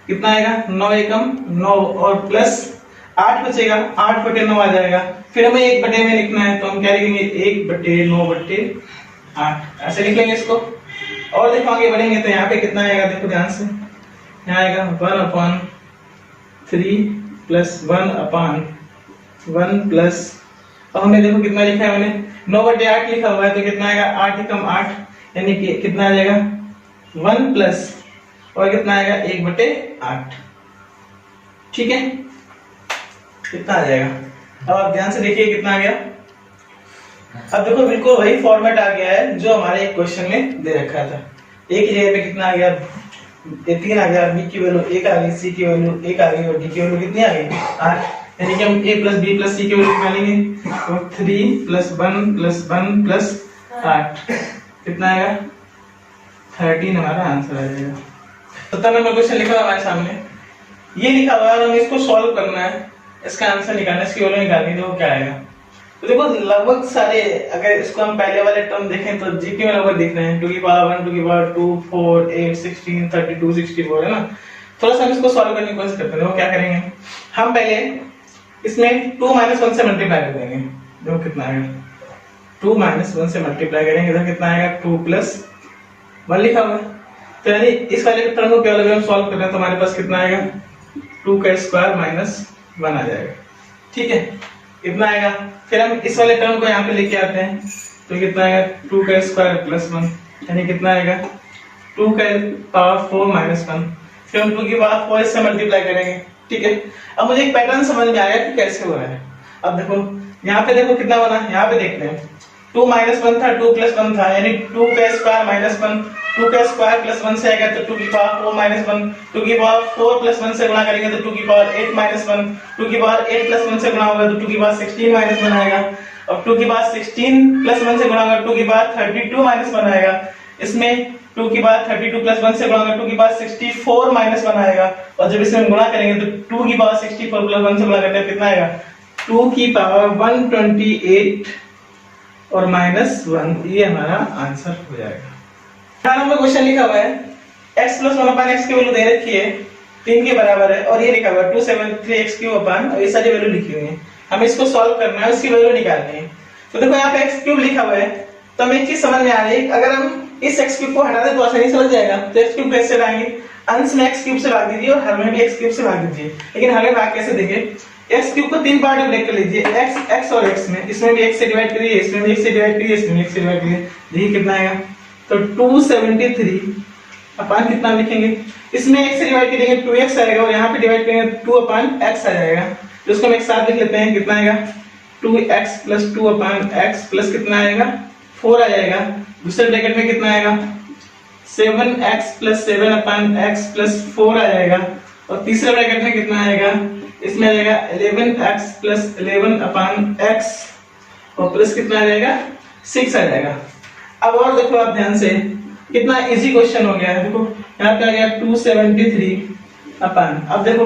कितना आएगा 9 एकम 9 और प्लस 8 बचेगा 8/9 आ जाएगा। फिर हमें 1/, में लिखना है तो हम क्या लिखेंगे 1/9/8 ऐसे लिख लेंगे इसको। और देखो आगे बढ़ेंगे तो यहाँ पे कितना आएगा, देखो ध्यान से यहाँ आएगा 1/3 प्लस 1/1 प्लस, अब हमने देखो कितना लिखा है, मैंने 9/8 लिखा हुआ है तो कितना आएगा 8 एकम 8 यानी कि कितना आ जाएगा 1 प्लस और कितना आएगा 1/8, ठीक है, कितना आ जाएगा। अब आप ध्यान से देखिए कितना आ गया। अब देखो बिल्कुल वही फॉर्मेट आ गया है जो हमारे एक क्वेश्चन में दे रखा था। एक ही जगह पे कितना आ गया, 3 आ गया, b की वैल्यू 1 आ गई, c की वैल्यू 1 आ गई और d की वैल्यू कितनी आ गई 8, यानी कि हम a plus b plus c की वैल्यू निकालेंगे तो 3 प्लस 1 प्लस 1 प्लस 8 कितना आएगा 13 हमारा आंसर आ जाएगा। 17 नंबर क्वेश्चन लिखा हुआ हमारे सामने, ये लिखा हुआ है, हमें इसको सॉल्व करना है, इसका आंसर निकालना है, इसकी वैल्यू निकालनी है, देखो क्या आएगा। तो देखो लगभग सारे अगर इसको हम पहले वाले टर्म देखें तो जीके में लगभग दिख रहे हैं 2 की पावर 1 2 की पावर 2 4 8 16 32 64 है ना। थोड़ा सा हम इसको सॉल्व करने की कोशिश करते हैं। देखो क्या करेंगे, हम पहले इसमें 2 - 1 से मल्टीप्लाई कर देंगे, देखो कितना आएगा 2 - 1 से मल्टीप्लाई करेंगे, इधर कितना आएगा 2 + 1 लिखा हुआ है, तो यानी इस वाले टर्म को क्या हम सॉल्व कर रहे हैं तो हमारे पास कितना आएगा 2 का स्क्वायर -1 आ जाएगा, ठीक है। कितना आएगा। फिर हम इस वाले टर्म को यहाँ पे लेके आते हैं तो कितना आएगा 2 का स्क्वायर प्लस 1 यानी कितना आएगा 2 का पावर 4 माइनस 1। फिर हम 2 की पावर 4 इससे मल्टीप्लाई करेंगे। ठीक है, अब मुझे एक पैटर्न समझ में आया कि कैसे हो रहा है। अब देखो यहाँ पे देखो कितना बना, यहाँ पे देखते हैं 2 माइनस 1 था 2 प्लस 1 था यानी 2 का स्क्वायर माइनस 1, 2 का स्क्वायर प्लस 1 से आएगा तो 2 की पावर 4 माइनस 1, 2 की पावर 4 प्लस 1 से गुणा करेंगे तो 2 की पावर 8 माइनस 1, 2 की पावर 8 प्लस 1 से गुणा होगा तो 2 की पावर 16 माइनस 1 आएगा। अब 2 की पावर 16 प्लस 1 से गुणा होगा 2 की पावर 32 माइनस 1 आएगा। इसमें 2 की पावर 32 प्लस 1 से गुणा होगा 2 की पावर 64 माइनस 1 आएगा। और जब इसमें गुणा करेंगे तो 2 की पावर 64 प्लस 1 से गुणा करते हैं कितना आएगा 2 की पावर 128 और माइनस 1, ये हमारा आंसर हो जाएगा। 4 नंबर क्वेश्चन लिखा हुआ है x प्लस 1 अपान x की वैल्यू दे रखी है 3 के बराबर है और ये लिखा हुआ है 273x क्यूब अपान और ये सारी वैल्यू लिखी हुई है। हमें इसको सॉल्व करना है, उसकी वैल्यू निकालनी है। तो देखो यहाँ पे x क्यूब लिखा हुआ है तो हमें एक चीज समझ में आ रही है, अगर हम इस x क्यूब को हटा दें तो आसानी से समझ जाएगा। तो x क्यूब कैसे लाएंगे, अंश में x क्यूब से भाग दीजिए और हर में भी x क्यूब से भाग दीजिए। लेकिन हर में भाग कैसे देंगे, x क्यूब को 3 पार्ट में ब्रेक कर लीजिए, x और x में, इसमें भी x से डिवाइड करिए, इसमें भी x से डिवाइड करिए, इसमें भी x से डिवाइड करिए। देखिए कितना आएगा तो 273 अपान कितना लिखेंगे, इसमें x से डिवाइड करेंगे 2x आएगा और यहाँ पे डिवाइड करेंगे 2 अपान x आ जाएगा। तो इसको हम एक साथ लिख लेते हैं, कितना आएगा 2x प्लस 2 अपान x प्लस कितना आएगा 4 आ जाएगा। दूसरे ब्रैकेट में कितना आएगा 7x प्लस 7 अपान x प्लस 4 आ जाएगा। और तीसरे ब्रैकेट में कितना आएगा, इसमें आ जाएगा 11x प्लस 11 अपान x और प्लस कितना आ जाएगा 6 आ जाएगा। अब और देखो आप ध्यान से, कितना इजी क्वेश्चन हो गया है। देखो यहाँ पे आ गया 273 अपान, अब देखो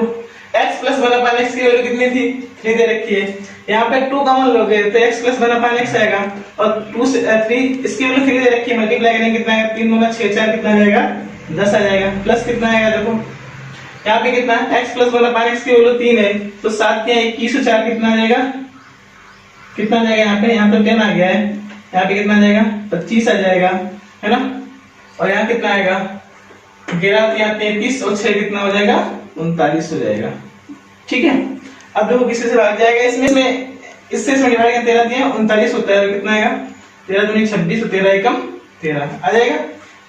x प्लस 1 अपान x की वैल्यू कितनी थी 3 दे रखी है, यहाँ पे 2 कॉमन लोगे तो x प्लस 1 अपान x आएगा और 2 से 3 इसकी वैल्यू 3 दे रखी है, मल्टीप्लाई करेंगे कितना आएगा 3 गुना 6 4 कितना आ जाएगा 10 आ जाएगा। प्लस कितना आएगा देखो यहाँ पे कितना x प्लस 1 अपान x की वैल्यू 3 है तो 7 के 21 4 कितना आ जाएगा, कितना आ जाएगा यहाँ पे 10 आ गया है, यहाँ पे कितना आ जाएगा 25 आ जाएगा है ना। और यहाँ कितना आएगा 11 33 और 6 कितना हो जाएगा 39 हो जाएगा। ठीक है, अब देखो किससे से भाग जाएगा, इसमें इससे डिवाइड करके 13 दिए 39 होता है, कितना आएगा 13 दूनी 26 और 13 एकम 13 आ जाएगा।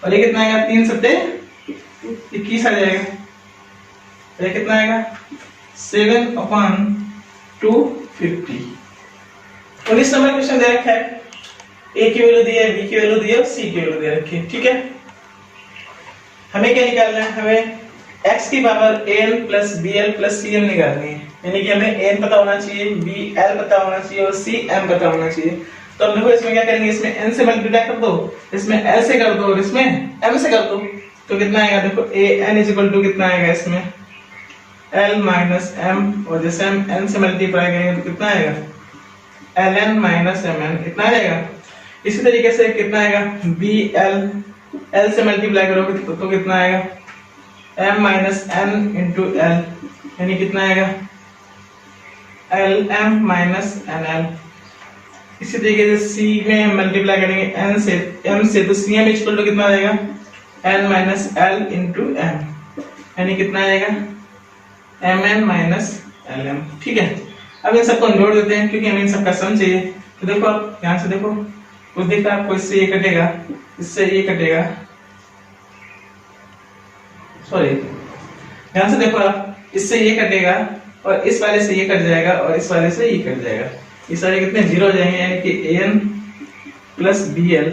और ये कितना आएगा 3 सत्ते 21 आ जाएगा। ये कितना आएगा 7 अपान 250। 19 नंबर क्वेश्चन दे रखा है, a की वैल्यू दी है, b की वैल्यू दी है और c की वैल्यू दे रखी है। ठीक है, हमें क्या निकालना है, हमें x की power an plus bl plus cm निकालनी है, यानी कि हमें n पता होना चाहिए, bl पता होना चाहिए और cm पता होना चाहिए। तो अब देखो इसमें क्या करेंगे, इसमें n से मल्टीप्लाई कर दो, इसमें l से कर दो और इसमें m से कर दो तो कितना आएगा देखो an इक्वल टू कितना आएगा इसमें l माइनस m और जैसे हम n से मल्टीप्लाई करेंगे तो कितना आएगा ln माइनस mn इतना आ जाएगा। इसी तरीके से कितना आएगा bl l से मल्टीप्लाई करोगे तो कितना आएगा m minus n into l यानी कितना आएगा lm माइनस nl। इसी तरीके से c में मल्टीप्लाई करेंगे n से m से तो cm इक्वल टू कितना आ जाएगा n minus l into m यानी कितना आएगा mn माइनस lm। ठीक है, अब इन सबको जोड़ देते हैं क्योंकि हमें इन सबका सम चाहिए। तो देखो आप ध्यान से देखो, कुछ देखा आपको, इससे ये कटेगा, इससे ये कटेगा, सॉरी ध्यान से देखो आप, इससे ये कटेगा और इस वाले से ये कट जाएगा और इस वाले से ये कट जाएगा, ये सारे कितने जीरो हो जाएंगे, यानी कि an plus bl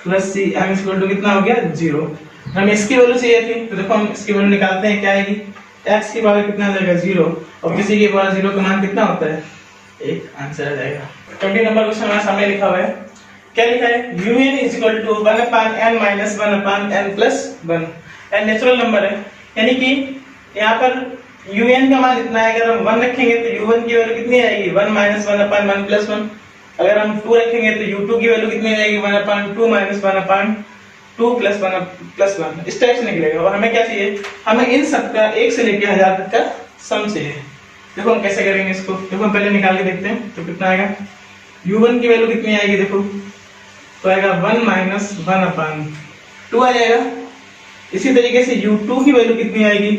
plus cm equal to कितना हो गया 0। हमें इसकी वैल्यू चाहिए थी तो देखो हम इसकी वैल्यू निकालते हैं, क्या आएगी x की पावर कितना आ जाएगा 0 और किसी की पावर 0 का मान कितना होता है 1, आंसर आ जाएगा। 20 नंबर क्वेश्चन हमारे सामने लिखा हुआ है, क्या लिखा है un is equal to 1 upon n minus 1 upon n plus 1। n natural number है, यानी कि यहाँ पर un का मान इतना है, अगर हम 1 रखेंगे तो u1 की वैल्यू कितनी आएगी 1 माइनस 1 अपान 1 प्लस 1। अगर हम 2 रखेंगे तो u2 की वैल्यू कितनी आएगी 1 अपान 2 माइनस 1 अपान 2 प्लस 1 प्लस 1, इस टाइप से निकलेगा। और हमें क्या चाहिए, हमें इन सब का 1 से लेकर 1000 तक का सम चाहिए। देखो हम कैसे करेंगे इसको, देखो हम पहले निकाल के देखते हैं तो कितना आएगा u1 की वैल्यू कितनी आएगी, देखो तो आएगा 1 माइनस 1 अपान 2 आ जाएगा। इसी तरीके से u2 की वैल्यू कितनी आएगी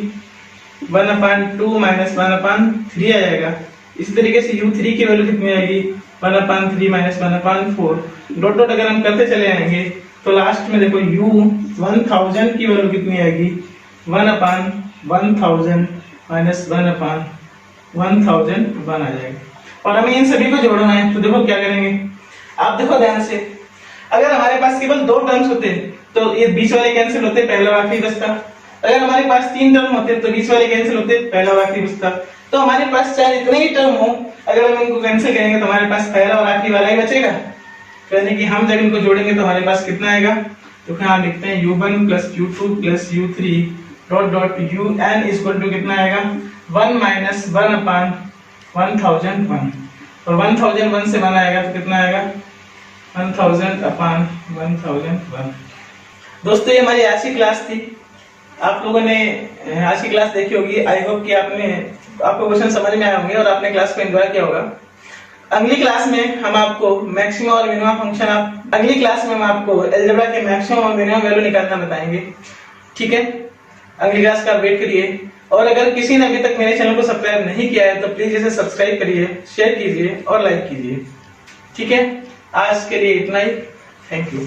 1 अपान 2 माइनस 1 अपान 3 आ जाएगा। इसी तरीके से u3 की वैल्यू कितनी आएगी 1/3 माइनस 1/4। डॉट डॉट अगर हम करते चले आएंगे तो लास्ट में देखो u1000 की वैल्यू कितनी आएगी 1/1000 माइनस 1/1001 आ जाएगा। और हमें इन सभी को जोड़ना है, तो देखो क्या करेंगे, आप देखो ध्यान से, अगर हमारे पास केवल 2 टर्म्स होते तो ये बीच वाले कैंसिल होते, पहला और आखिरी बचता। अगर हमारे पास 3 टर्म होते तो बीच वाले कैंसिल होते, पहला और आखिरी बचता। तो हमारे पास चाहे इतने ही टर्म हो, अगर हम इनको कैंसिल करेंगे तो हमारे पास पहला और आखिरी वाला ही बचेगा। यानी कि हम जब इनको जोड़ेंगे तो हमारे पास कितना आएगा, तो फिर हम लिखते हैं u1 plus u2 plus u3 dot dot un equal to कितना आएगा 1 माइनस 1/1001। और 1001 से 1 आएगा तो कितना आएगा 1000/1001। दोस्तों ये हमारी आज की क्लास थी। आप लोगों ने आज की क्लास देखी होगी। आई होप कि आपको क्वेश्चन समझ में आए होंगे और आपने क्लास को एंजॉय किया होगा। अगली क्लास में हम आपको मैक्सिमम और मिनिमम फंक्शन अगली क्लास में हम आपको अलजेब्रा के मैक्सिमम और मिनिमम वैल्यू निकालना बताएंगे। ठीक है, अगली क्लास का वेट करिए। और अगर किसी ने अभी तक मेरे चैनल को सब्सक्राइब नहीं किया है तो प्लीज इसे सब्सक्राइब करिए, शेयर कीजिए और लाइक कीजिए। ठीक है, आज के लिए इतना ही। Thank you.